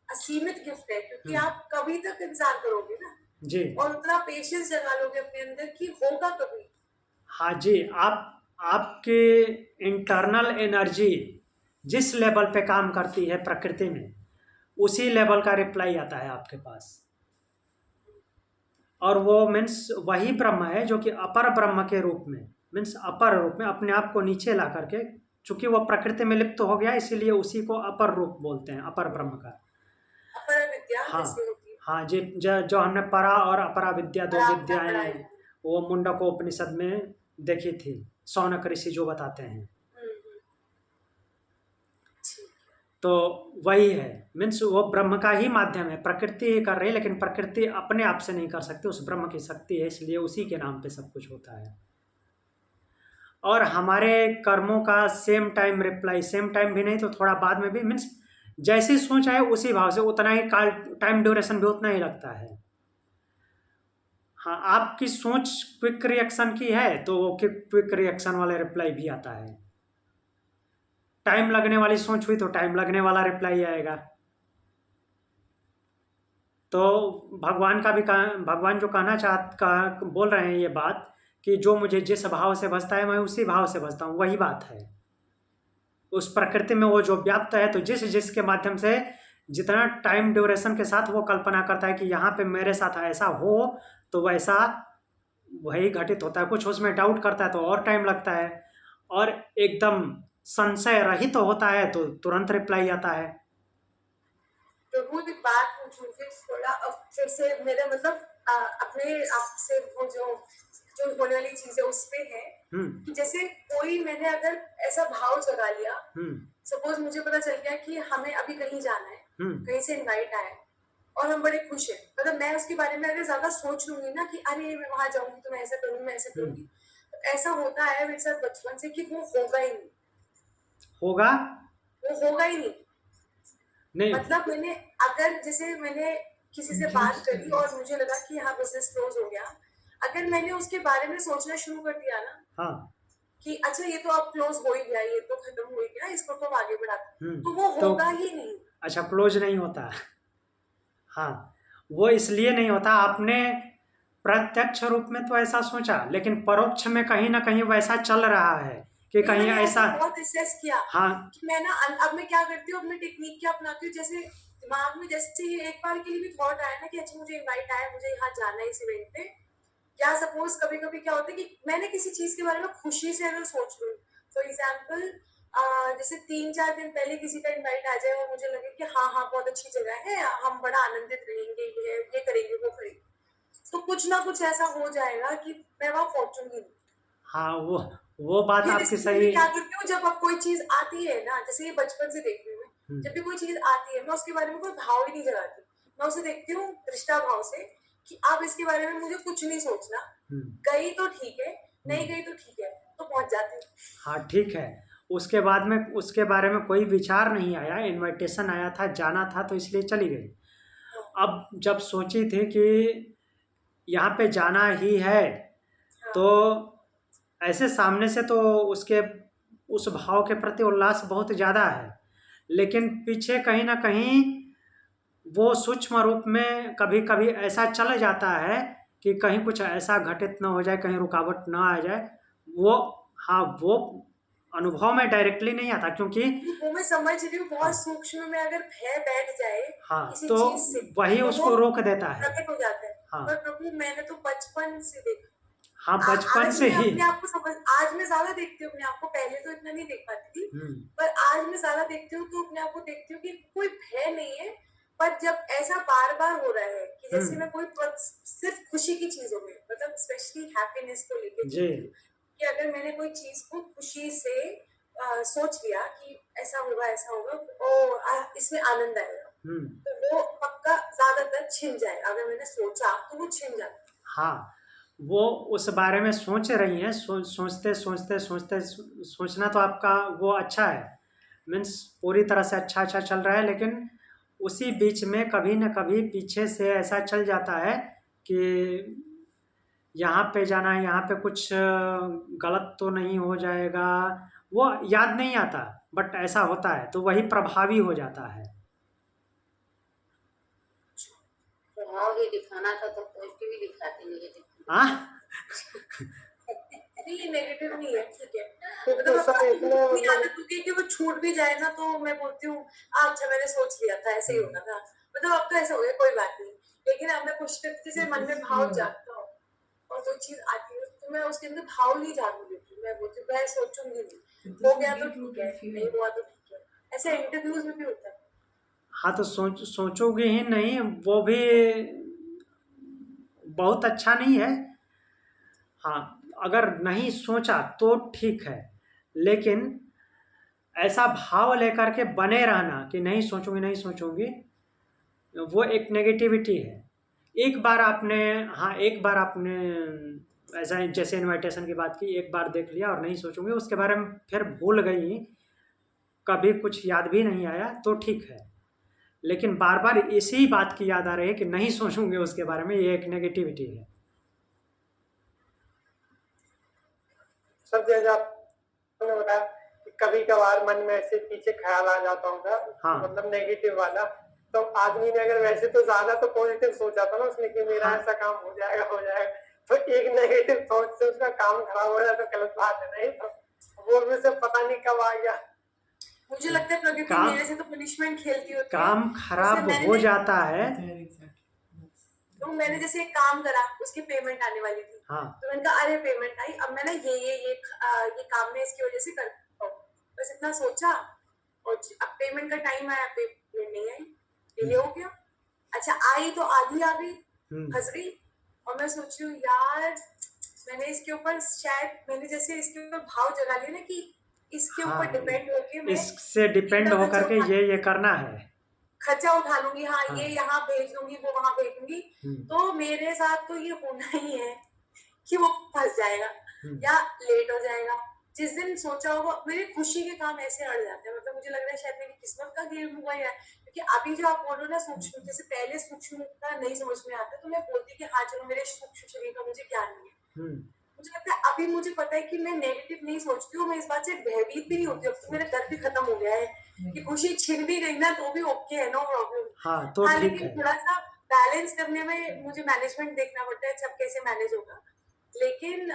असीमित गिफ्ट है, क्योंकि आप कभी तक इंतजार करोगे ना जी, और उतना पेशेंस जगा लोगे अपने अंदर कि होगा कभी। हाँ जी, आपके इंटरनल एनर्जी जिस लेवल पे काम करती है प्रकृति में, उसी लेवल का रिप्लाई आता है आपके पास। और वो मीन्स वही ब्रह्म है जो कि अपर ब्रह्म के रूप में, मीन्स अपर रूप में अपने आप को नीचे ला करके, चूंकि वो प्रकृति में लिप्त हो गया इसलिए उसी को अपर रूप बोलते हैं, अपर ब्रह्म का। अपर विद्या हाँ जी, जो हमने परा और अपरा विद्या दो विद्याएं वो मुंडकोपनिषद में देखी थी, शौनक ऋषि जो बताते हैं। तो वही है, मीन्स वो ब्रह्म का ही माध्यम है, प्रकृति ही कर रही है, लेकिन प्रकृति अपने आप से नहीं कर सकती, उस ब्रह्म की शक्ति है, इसलिए उसी के नाम पे सब कुछ होता है। और हमारे कर्मों का same time reply, same time भी नहीं तो थोड़ा बाद में भी, मीन्स जैसी सोच है उसी भाव से उतना ही टाइम ड्यूरेशन भी उतना ही लगता है। हाँ, आपकी सोच क्विक रिएक्शन की है तो वो क्विक रिएक्शन वाले रिप्लाई भी आता है। टाइम लगने वाली सोच हुई तो टाइम लगने वाला रिप्लाई आएगा। तो भगवान का भी भगवान जो बोल रहे हैं ये बात कि जो मुझे जिस भाव से भजता है मैं उसी भाव से भजता हूँ, वही बात है, उस प्रकृति में वो जो व्याप्त है, तो जिसके माध्यम से जितना टाइम ड्यूरेशन के साथ वो कल्पना करता है कि यहाँ पे मेरे साथ ऐसा हो, तो वैसा वही घटित होता है। कुछ उसमें डाउट करता है तो और टाइम लगता है, और एकदम संशय रहित तो होता है तो तुरंत रिप्लाई आता है। प्रभु एक बात पूछूं फिर थोड़ा फिर से मेरा मतलब अपने आप से वो जो होने वाली चीजें उस पे है कि जैसे कोई मैंने अगर ऐसा भाव जगा लिया, सपोज मुझे पता चल गया कि हमें अभी कहीं जाना है, कहीं से इनवाइट आया और हम बड़े खुश हैं, मतलब मैं उसके बारे में अगर ज्यादा सोच लूंगी ना कि अरे मैं वहां जाऊंगी तो मैं ऐसा करूंगी, मैं ऐसा करूंगी, तो ऐसा होता है मेरे साथ बचपन से कि वो होगा ही नहीं, होगा वो होगा ही नहीं। नहीं, मतलब मैंने किसी से बात करी और मुझे लगा कि हाँ बिजनेस क्लोज हो गया, अगर मैंने उसके बारे में सोचना शुरू कर दिया ना, हाँ, कि अच्छा ये तो अब क्लोज हो ही गया, ये तो खत्म हो ही गया, इसको तो आगे बढ़ाते, तो वो तो होगा ही नहीं। अच्छा, क्लोज नहीं होता। हाँ, वो इसलिए नहीं होता, आपने प्रत्यक्ष रूप में तो ऐसा सोचा, लेकिन परोक्ष में कहीं ना कहीं वैसा चल रहा है कि कहीं ऐसा बहुत असेस किया। हाँ, कि मैं ना अब मैं क्या करती हूँ, अपने टेक्निक क्या अपनाती हूँ, जैसे दिमाग में जैसे ये एक बार के लिए भी थॉट आया ना कि अच्छा मुझे इनवाइट आया, मुझे यहाँ जाना है इस इवेंट पे, क्या सपोज कभी कभी क्या होता है कि मैंने किसी चीज के बारे में खुशी से अगर सोच लूँ, फॉर एग्जाम्पल जैसे 3-4 दिन पहले किसी का इनवाइट आ जाए और मुझे लगे कि हाँ हाँ बहुत अच्छी जगह है, हम बड़ा आनंदित रहेंगे, ये करेंगे वो करेंगे, तो कुछ ना कुछ ऐसा हो जाएगा कि मैं वहां पहुंचूंगी नहीं। हाँ, वो बात आपकी सही। क्या करती हूँ, जब अब कोई चीज आती है ना, जैसे ये बचपन से देख रही हूँ, जब भी कोई चीज आती है मैं उसके बारे में कोई भाव ही नहीं जगाती, मैं उसे देखती हूँ दृष्टा भाव से कि अब इसके बारे में मुझे कुछ नहीं सोचना, गई तो ठीक है, नहीं गई तो ठीक है, तो पहुंच जाती हूँ। हाँ, ठीक है। उसके बाद में उसके बारे में कोई विचार नहीं आया, इनविटेशन आया था, जाना था तो इसलिए चली गई। अब जब सोची थी कि यहाँ पे जाना ही है, तो ऐसे सामने से तो उसके उस भाव के प्रति उल्लास बहुत ज़्यादा है, लेकिन पीछे कहीं ना कहीं वो सूक्ष्म रूप में कभी कभी ऐसा चला जाता है कि कहीं कुछ ऐसा घटित ना हो जाए, कहीं रुकावट ना आ जाए। वो हाँ, वो अनुभव में डायरेक्टली नहीं आता, क्योंकि वो मैं समझ रही हूँ, बहुत सूक्ष्म में अगर भय बैठ जाए हाँ, किसी तो चीज से, वही तो उसको वो रोक देता है। प्रकट हो जाता है। हाँ, पर प्रभु मैंने तो बचपन से देखा, हाँ, बचपन आज से मैं ही। अपने आप को समझ, आज मैं ज्यादा देखती हूँ अपने आप को, पहले तो इतना नहीं देख पाती थी, पर आज मैं ज्यादा देखती हूँ, तो अपने आप को देखती हूँ कि कोई भय नहीं है, पर जब ऐसा बार बार हो रहा है कि जैसे मैं कोई सिर्फ खुशी की चीजों में, मतलब स्पेशली हैप्पीनेस को लेके जी, कि अगर मैंने कोई चीज को खुशी से सोच लिया कि ऐसा होगा ओ इसमें आनंद आएगा, तो वो पक्का ज्यादातर छिन जाए, अगर मैंने सोचा तो वो छिन जाता। हाँ, वो उस बारे में सोच रही हैं, सोचते सोचना तो आपका वो अच्छा है, मीन्स पूरी तरह से अच्छा चल रहा है, लेकिन उसी बीच में कभी न कभी पीछे से ऐसा चल जाता है कि यहाँ पे जाना है, यहाँ पे कुछ गलत तो नहीं हो जाएगा, वो याद नहीं आता, बट ऐसा होता है तो वही प्रभावी हो जाता है। भाव ही दिखाना था तो पॉजिटिव ही दिखाते, नेगेटिव हाँ, नहीं, नेगेटिव नहीं है, ठीक है, मतलब इतनी आदत होती है कि वो छूट भी जाए ना, तो मैं बोलती हूँ अच्छा मैंने सोच लिया था ऐसे ही होना था, मतलब अब तो ऐसा हो गया कोई बात नहीं, लेकिन अब मैं कुछ जैसे मन में भाव जागता हूँ और कोई चीज आती है तो मैं उसके अंदर भाव नहीं जागने देती, मैं बोलती हूँ मैं सोचूंगी नहीं, हो गया तो ठीक है, नहीं हुआ तो ठीक है, ऐसे इंटरव्यूज में भी होता है। हाँ, तो सोचोगे ही नहीं, वो भी बहुत अच्छा नहीं है। हाँ, अगर नहीं सोचा तो ठीक है, लेकिन ऐसा भाव लेकर के बने रहना कि नहीं सोचूंगी, वो एक नेगेटिविटी है। एक बार आपने ऐसा जैसे इनविटेशन की बात की, एक बार देख लिया और नहीं सोचूंगी, उसके बारे में फिर भूल गई, कभी कुछ याद भी नहीं आया, तो ठीक है, लेकिन बार बार इसी बात की याद आ रही है कि नहीं सोचूंगे उसके बारे में, ये एक नेगेटिविटी है। सब जगह आपने बताया कि कभी कभार मन में ऐसे पीछे ख्याल आ जाता होगा, हाँ, मतलब नेगेटिव वाला, तो आदमी ने अगर वैसे तो ज्यादा तो पॉजिटिव सोचा था ना उसने कि मेरा ऐसा काम हो जाएगा, तो एक नेगेटिव थॉट से उसका काम खराब हो जाए तो गलत बात है, नहीं तो वो भी से पता नहीं कब आ गया। मुझे लगता है प्रकृति काम मेरे से तो पनिशमेंट खेलती होती है। काम जैसे खराब मैंने हो जाता है। There exactly. तो मैंने जैसे एक काम करा, उसकी पेमेंट आने वाली थी, हाँ तो मैंने कहा अरे पेमेंट आई, अब मैं ना ये काम मैं इसकी वजह से कर पाऊँ, बस इतना सोचा। और अब पेमेंट का टाइम आया, पेमेंट नहीं आई, डिले हो गया। अच्छा आई तो आधी आ गई, फंस गई। और मैं सोच रही हूँ यार, मैंने इसके ऊपर शायद मैंने जैसे इसके ऊपर भाव जगा लिया ना कि इसके हाँ, ऊपर डिपेंड होके मैं इससे डिपेंड इतना होकर के ये करना है। खर्चा उठा लूंगी, हाँ हाँ। ये यहाँ भेज दूंगी, वो वहां भेज दूंगी, तो मेरे साथ तो ये होना ही है कि वो फंस जाएगा या लेट हो जाएगा। जिस दिन सोचा होगा, मेरी खुशी के काम ऐसे अड़ जाते हैं। मतलब मुझे लग रहा है शायद मेरी किस्मत का गेम हुआ है, क्योंकि अभी जो आप बोल रहे हो ना सूक्ष्म, जैसे पहले सूक्ष्म का नहीं समझ में आता तो मैं बोलती कि हाँ चलो मेरे सूक्ष्म शरीर का मुझे ज्ञान नहीं है। मुझे लगता है अभी मुझे पता है कि मैं नेगेटिव नहीं सोचती हूँ, मैं इस बात से भयभीत भी नहीं होती हूँ, तो मेरा डर भी खत्म हो गया है कि खुशी छिन भी गई ना तो भी ओके है, नो प्रॉब्लम। हाँ तो हाँ ठीक लेकिन है। थोड़ा सा बैलेंस करने में मुझे मैनेजमेंट देखना पड़ता है, सब कैसे मैनेज होगा। लेकिन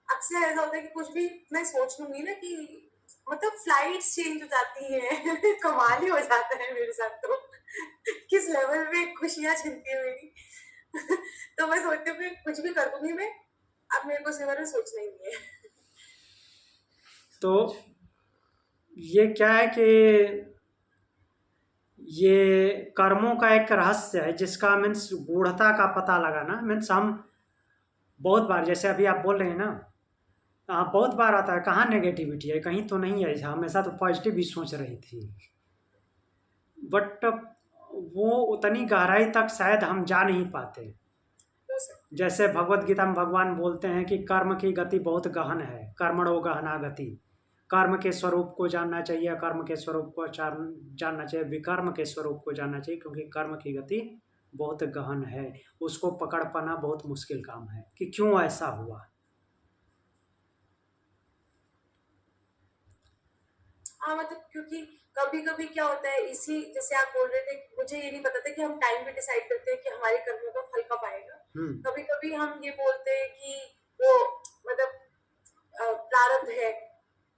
अक्सर ऐसा होता है कि कुछ भी मैं सोच लूंगी ना कि मतलब फ्लाइट्स चेंज हो जाती हैं कमाल ही हो जाता है मेरे साथ तो किस लेवल पे खुशियां छिनती है मेरी तो मैं सोचती हूँ कि कुछ भी कर दूंगी मैं, अब मेरे को इसके बारे में सोचना ही नहीं है। तो ये क्या है कि ये कर्मों का एक रहस्य है जिसका मीन्स गूढ़ता का पता लगाना। मीन्स हम बहुत बार, जैसे अभी आप बोल रहे हैं ना, बहुत बार आता है कहाँ नेगेटिविटी है, कहीं तो नहीं है, हमेशा तो पॉजिटिव ही सोच रही थी। बट वो उतनी गहराई तक शायद हम जा नहीं पाते। जैसे भगवत गीता में भगवान बोलते हैं कि कर्म की गति बहुत गहन है, कर्मणो गहना गति। कर्म के स्वरूप को जानना चाहिए, कर्म के स्वरूप को जानना चाहिए, विकर्म के स्वरूप को जानना चाहिए, क्योंकि कर्म की गति बहुत गहन है, उसको पकड़ पाना बहुत मुश्किल काम है कि क्यों ऐसा हुआ। हाँ मतलब क्योंकि कभी कभी क्या होता है, इसी जैसे आप बोल रहे थे, मुझे ये नहीं पता था कि हम टाइम भी डिसाइड करते हैं कि हमारे कर्मों का फल कब आएगा। कभी कभी हम ये बोलते हैं कि वो मतलब प्रारब्ध है,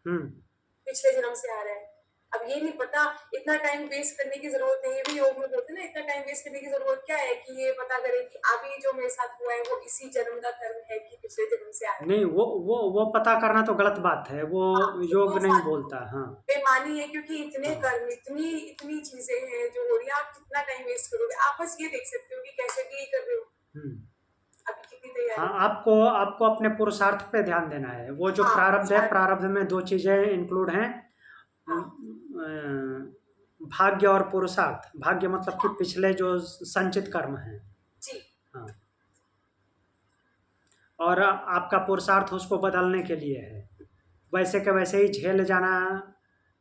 पिछले जन्म से आ रहा है। अब ये नहीं पता, इतना टाइम वेस्ट करने की जरूरत नहीं है, भी योग में बोलते हैं ना, इतना टाइम वेस्ट करने की जरूरत क्या है कि ये पता करे कि अभी जो मेरे साथ हुआ है वो इसी जन्म का कर्म है कि पिछले जन्म से आ रहा है। नहीं, वो पता करना तो गलत बात है, वो योग नहीं बोलता। हाँ बेमानी है, क्योंकि इतने कर्म, इतनी चीजें हैं जो हो रही है, आप कितना टाइम वेस्ट करोगे। आप बस ये देख सकते हो कि कैसे डील कर रहे हो, अभी कितनी तैयारी। हाँ, आपको अपने पुरुषार्थ पे ध्यान देना है। वो जो प्रारब्ध है, प्रारब्ध में दो चीजें इंक्लूड हैं, भाग्य और पुरुषार्थ। भाग्य मतलब कि पिछले जो संचित कर्म हैं जी, हाँ, और आपका पुरुषार्थ उसको बदलने के लिए है। वैसे के वैसे ही झेल जाना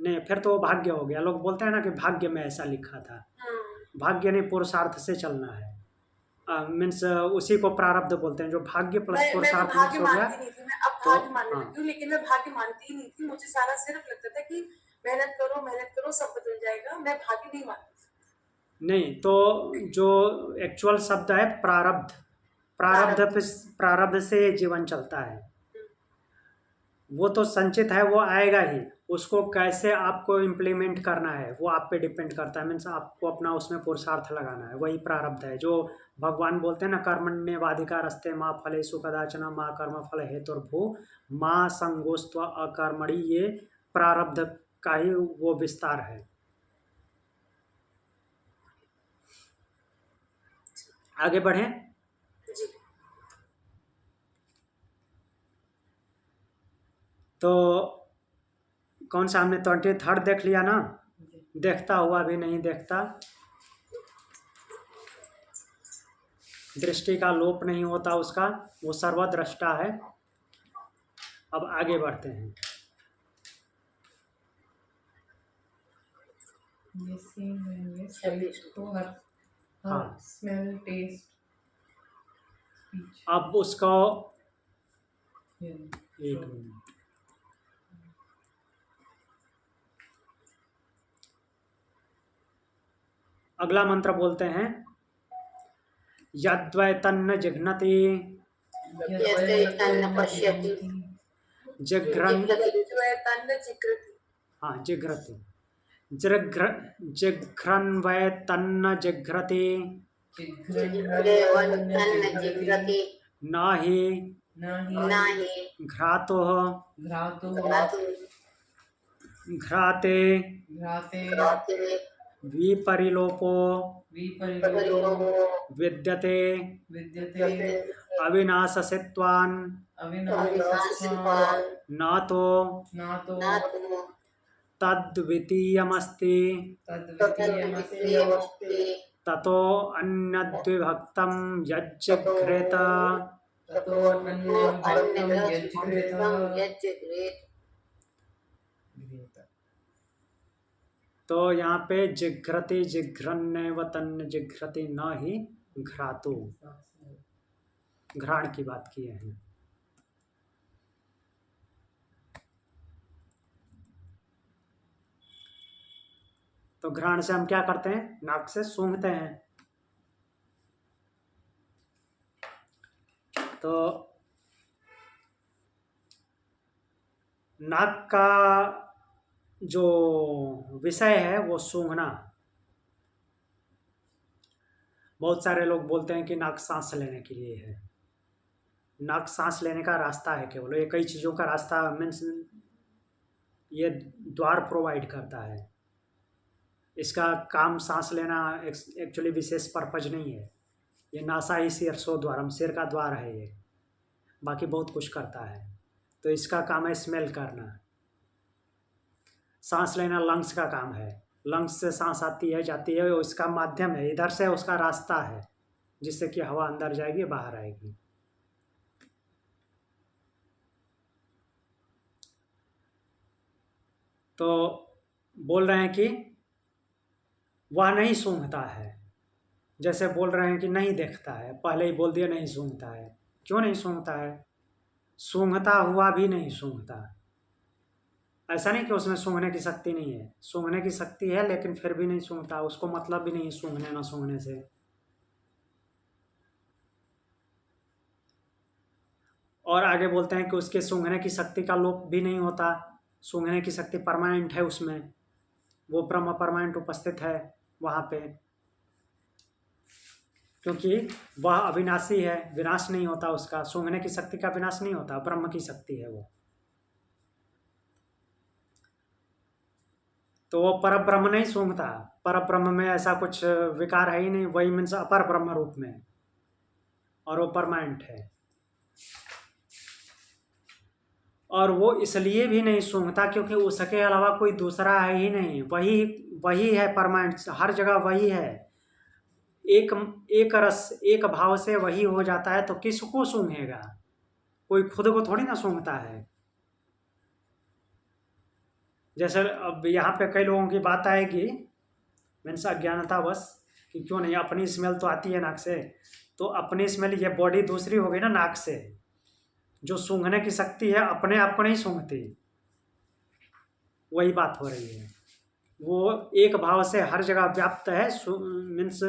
नहीं, फिर तो वो भाग्य हो गया। लोग बोलते हैं ना कि भाग्य में ऐसा लिखा था, भाग्य नहीं, पुरुषार्थ से चलना है। मीन्स उसी को प्रारब्ध बोलते हैं, जो भाग्य प्लस पुरुषार्थ भाग्य हो गया। मानती नहीं थी मैं, अब भाग्य मानने लगी हूँ, लेकिन मैं भाग्य मानती ही नहीं थी। मुझे सारा सिर्फ लगता था कि मेहनत करो सब बदल जाएगा, मैं भाग्य नहीं मानती। नहीं, तो जो एक्चुअल शब्द है प्रारब्ध, प्रारब्ध से जीवन चलता है। वो तो संचित है, वो आएगा ही, उसको कैसे आपको इम्प्लीमेंट करना है वो आप पे डिपेंड करता है। मीन्स आपको अपना उसमें पुरुषार्थ लगाना है, वही प्रारब्ध है। जो भगवान बोलते हैं ना, कर्मण्येवाधिकारस्ते माँ फलेषु कदाचन माँ कर्म फल हेतुर्भुः माँ संगोस्त्व अकर्मणि, ये प्रारब्ध का ही वो विस्तार है। आगे बढ़ें। तो कौन सा हमने 23rd देख लिया ना, देखता हुआ भी नहीं देखता, दृष्टि का लोप नहीं होता उसका, वो सर्वद्रष्टा है। अब आगे बढ़ते हैं। हाँ, स्मेल, टेस्ट, अब उसको एक मिनट, अगला मंत्र बोलते हैं, यद्वै तन्न जिघ्नति जिघ्रन् हाँ जिघ्रति, जिघ्रन् वै तन्न जिघ्रति, जिघ्रन्न जिघ्रति नाहि नहि घ्रातुः घ्रातुः घ्राते घ्राते विपरिलोपो विपरिलोपो विद्यते विद्यते अविनाशसित्वान् अविनाशित्वान् नातो नातो तद्वितीयमस्ति तद्वितीयमस्ति ततो अन्यद्विभक्तं यज्जिघ्रेत। ततो अन्यविभक्तं यज्जिघ्रेत। तो यहाँ पे जिघ्रति जिघ्रन्नेव तन्न जिघ्रति न ही घ्रातु, घ्राण की बात किए हैं। तो घ्राण से हम क्या करते हैं, नाक से सूंघते हैं। तो नाक का जो विषय है वो सूंघना। बहुत सारे लोग बोलते हैं कि नाक सांस लेने के लिए है। नाक सांस लेने का रास्ता है केवल, ये कई चीज़ों का रास्ता मीन्स ये द्वार प्रोवाइड करता है। इसका काम सांस लेना एक्चुअली विशेष पर्पज नहीं है। ये नासा ही शीर्षो द्वारम, सिर का द्वार है ये, बाकी बहुत कुछ करता है। तो इसका काम है स्मेल करना। सांस लेना लंग्स का काम है, लंग्स से सांस आती है जाती है, उसका माध्यम है, इधर से उसका रास्ता है जिससे कि हवा अंदर जाएगी बाहर आएगी। तो बोल रहे हैं कि वह नहीं सूंघता है, जैसे बोल रहे हैं कि नहीं देखता है, पहले ही बोल दिया नहीं सूंघता है। क्यों नहीं सूंघता है? सूंघता हुआ भी नहीं सूंघता। ऐसा नहीं कि उसमें सूंघने की शक्ति नहीं है, सूंघने की शक्ति है लेकिन फिर भी नहीं सूंघता। उसको मतलब भी नहीं सूंघने ना सूंघने से। और आगे बोलते हैं कि उसके सूंघने की शक्ति का लोप भी नहीं होता, सूंघने की शक्ति परमानेंट है उसमें, वो ब्रह्म परमानेंट उपस्थित है वहाँ पे, क्योंकि वह अविनाशी है, विनाश नहीं होता उसका। सूंघने की शक्ति का विनाश नहीं होता, ब्रह्म की शक्ति है वो। तो वो पर ब्रह्म नहीं सूंघता। पर ब्रह्म में ऐसा कुछ विकार है ही नहीं, वही मीन्स अपर ब्रह्म रूप में, और वो परमानेंट है। और वो इसलिए भी नहीं सूंघता क्योंकि उसके अलावा कोई दूसरा है ही नहीं, वही है परमानेंट, हर जगह वही है। एक रस एक भाव से वही हो जाता है, तो किसको सूंघेगा? कोई खुद को थोड़ी ना सूंघता है। जैसे अब यहाँ पे कई लोगों की बात आएगी मीन्स अज्ञानतावश कि क्यों नहीं, अपनी स्मेल तो आती है नाक से, तो अपनी स्मेल, ये बॉडी दूसरी हो गई ना नाक से। जो सूंघने की शक्ति है अपने आप को नहीं सूंघती, वही बात हो रही है। वो एक भाव से हर जगह व्याप्त है, मीन्स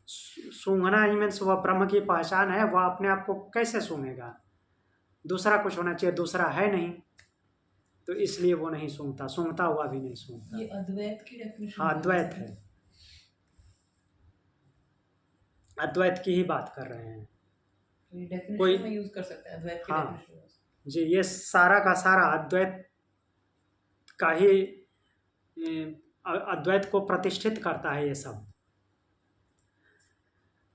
सूंघना ही मीन्स वह ब्रह्म की पहचान है। वह अपने आप को कैसे सूंघेगा? दूसरा कुछ होना चाहिए, दूसरा है नहीं, तो इसलिए वो नहीं सूंघता, सूंघता हुआ भी नहीं सूंघता। ये अद्वैत की डेफिनेशन। हाँ अद्वैत है, अद्वैत की ही बात कर रहे हैं। कोई में यूज कर सकता है अद्वैत की हाँ डेफिनेशन। जी, ये सारा का सारा अद्वैत का ही, अद्वैत को प्रतिष्ठित करता है ये सब।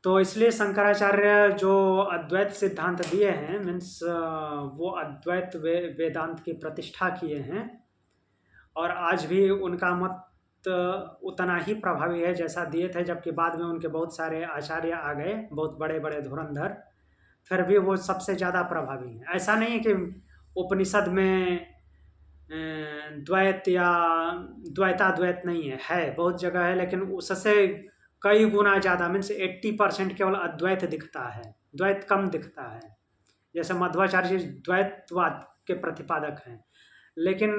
तो इसलिए शंकराचार्य जो अद्वैत सिद्धांत दिए हैं मीन्स वो अद्वैत वेदांत की प्रतिष्ठा किए हैं, और आज भी उनका मत उतना ही प्रभावी है जैसा दिए थे, जबकि बाद में उनके बहुत सारे आचार्य आ गए, बहुत बड़े बड़े धुरंधर, फिर भी वो सबसे ज़्यादा प्रभावी हैं। ऐसा नहीं है कि उपनिषद में द्वैत या द्वैताद्वैत नहीं है बहुत जगह है, लेकिन उससे कई गुना ज़्यादा मीन्स 80% केवल अद्वैत दिखता है, द्वैत कम दिखता है। जैसे मध्वाचार्य जी द्वैतवाद के प्रतिपादक हैं, लेकिन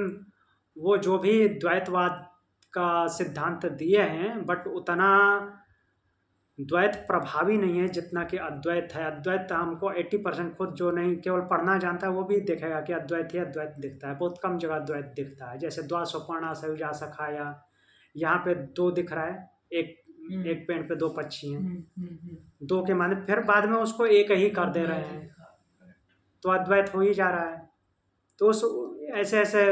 वो जो भी द्वैतवाद का सिद्धांत दिए हैं बट उतना द्वैत प्रभावी नहीं है जितना कि अद्वैत है। अद्वैत हमको 80% खुद जो नहीं केवल पढ़ना जानता है वो भी देखेगा कि अद्वैत ही अद्वैत दिखता है। बहुत कम जगह द्वैत दिखता है। जैसे द्वा सोपर्णा सयुजा सखाया, यहाँ पे दो दिख रहा है, एक पेड़ पे दो पक्षी हैं, दो के माने फिर बाद में उसको एक ही कर दे रहे हैं, तो अद्वैत हो ही जा रहा है। तो उस ऐसे ऐसे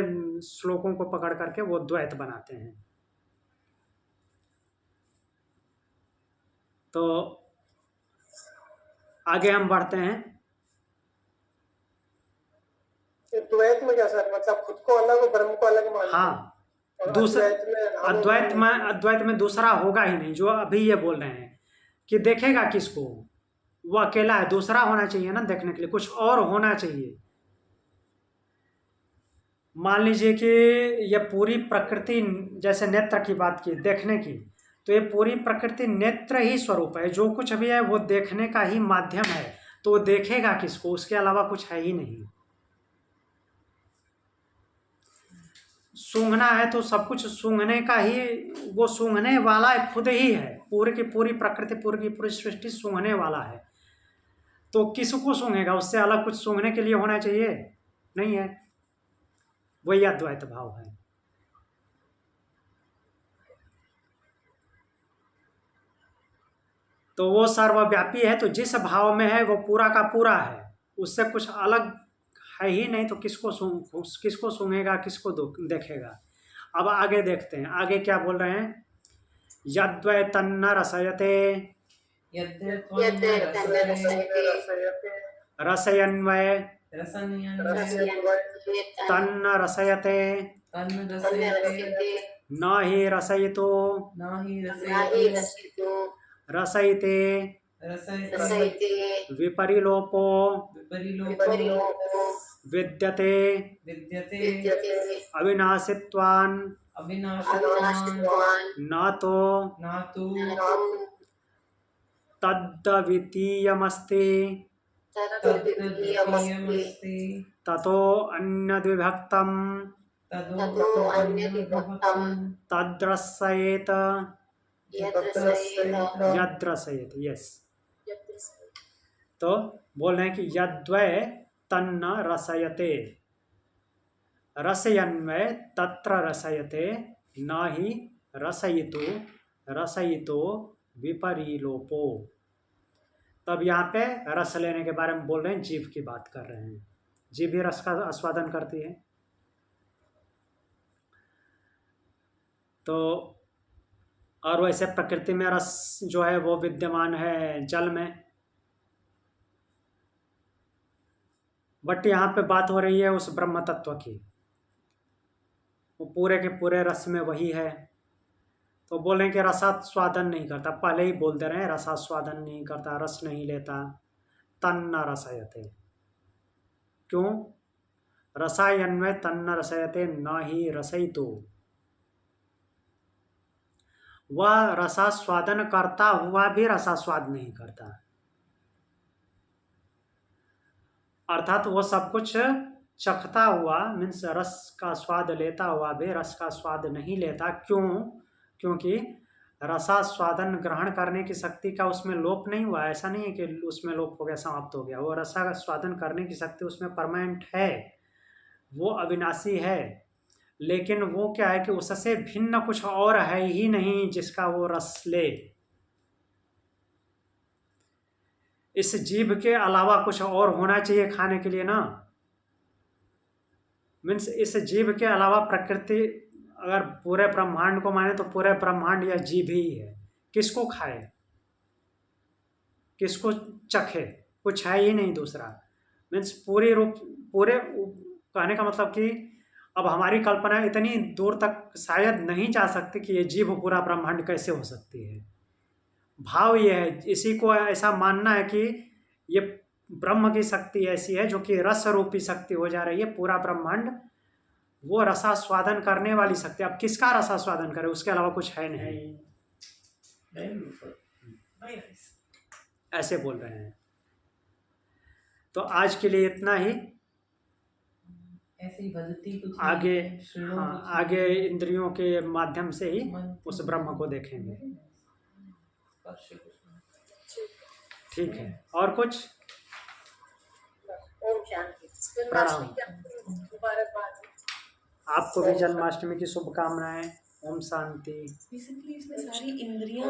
श्लोकों को पकड़ करके वो द्वैत बनाते हैं। तो आगे हम बढ़ते हैं। द्वैत में क्या सर, मतलब खुद को अलग और ब्रह्म को अलग मानते हैं? हाँ, और दूसरा हम अद्वैत में दूसरा होगा ही नहीं। जो अभी ये बोल रहे हैं कि देखेगा किसको, वो अकेला है, दूसरा होना चाहिए ना देखने के लिए, कुछ और होना चाहिए। मान लीजिए कि ये पूरी प्रकृति, जैसे नेत्र की बात की देखने की, तो ये पूरी प्रकृति नेत्र ही स्वरूप है। जो कुछ भी है वो देखने का ही माध्यम है, तो वो देखेगा किसको, उसके अलावा कुछ है ही नहीं। सूंघना है तो सब कुछ सूंघने का ही, वो सूंघने वाला खुद ही है। पूरी की पूरी प्रकृति, पूरी की पूरी सृष्टि सूंघने वाला है, तो किसको सूंघेगा? उससे अलग कुछ सूंघने के लिए होना चाहिए, नहीं है। वही अद्वैत भाव है। तो वो सर्वव्यापी है, तो जिस भाव में है वो पूरा का पूरा है, उससे कुछ अलग है ही नहीं। तो किसको सूंघेगा, किसको देखेगा? अब आगे देखते हैं, आगे क्या बोल रहे हैं। यद्वैतन्न रसयते रसयन्वय तन्न रसयते न हि रसयितो रसयिते विपरिलोपो विद्यते अविनाशित्वान् न तो तद्द्वितीयमस्ति ततो अन्यद्विभक्तं तद्रसयेत यद्रसयेत। यस, तो बोल रहे हैं कि यद्वै तन्न रसयते रसयन्वय तत्र रसयते न हि रसयितो विपरीलोपो। तब यहाँ पे रस लेने के बारे में बोल रहे हैं, जीव की बात कर रहे हैं। जीव भी रस का आस्वादन करती है। तो और वैसे प्रकृति में रस जो है वो विद्यमान है जल में, बट यहाँ पे बात हो रही है उस ब्रह्म तत्व की, वो पूरे के पूरे रस में वही है। तो बोलें कि रसास्वादन नहीं करता, पहले ही बोल दे रहे हैं रसास्वादन नहीं करता, रस नहीं लेता। तन्न रसयते, क्यों? रसायन में तन्न रसयते न ही रसयितो, वह रसास्वादन करता हुआ भी रसास्वाद नहीं करता। अर्थात वो सब कुछ चखता हुआ, मीन्स रस का स्वाद लेता हुआ भी रस का स्वाद नहीं लेता। क्यों? क्योंकि रसास्वादन ग्रहण करने की शक्ति का उसमें लोप नहीं हुआ। ऐसा नहीं है कि उसमें लोप हो गया, समाप्त हो गया। वो रसास्वादन करने की शक्ति उसमें परमानेंट है, वो अविनाशी है। लेकिन वो क्या है कि उससे भिन्न कुछ और है ही नहीं जिसका वो रस ले। इस जीव के अलावा कुछ और होना चाहिए खाने के लिए ना। मीन्स इस जीव के अलावा प्रकृति, अगर पूरे ब्रह्मांड को माने तो पूरे ब्रह्मांड या जीव ही है। किसको खाए, किसको चखे? कुछ है ही नहीं दूसरा। मीन्स पूरे कहने का मतलब कि अब हमारी कल्पना इतनी दूर तक शायद नहीं जा सकती कि ये जीव पूरा ब्रह्मांड कैसे हो सकती है। भाव ये है, इसी को ऐसा मानना है कि ये ब्रह्म की शक्ति ऐसी है जो कि रस रूपी शक्ति हो जा रही है। पूरा ब्रह्मांड वो रसास्वादन करने वाली शक्ति। अब किसका रसास्वादन करे, उसके अलावा कुछ है नहीं। ऐसे बोल रहे हैं। तो आज के लिए इतना ही। आगे आगे इंद्रियों के माध्यम से ही उस ब्रह्म को देखेंगे। ठीक है, और कुछ? ओम शांति। जन्माष्टमी की आपको मुबारकबाद। आपको भी जन्माष्टमी की शुभकामनाएं। ओम शांति। बेसिकली इसमें सारी इंद्रियां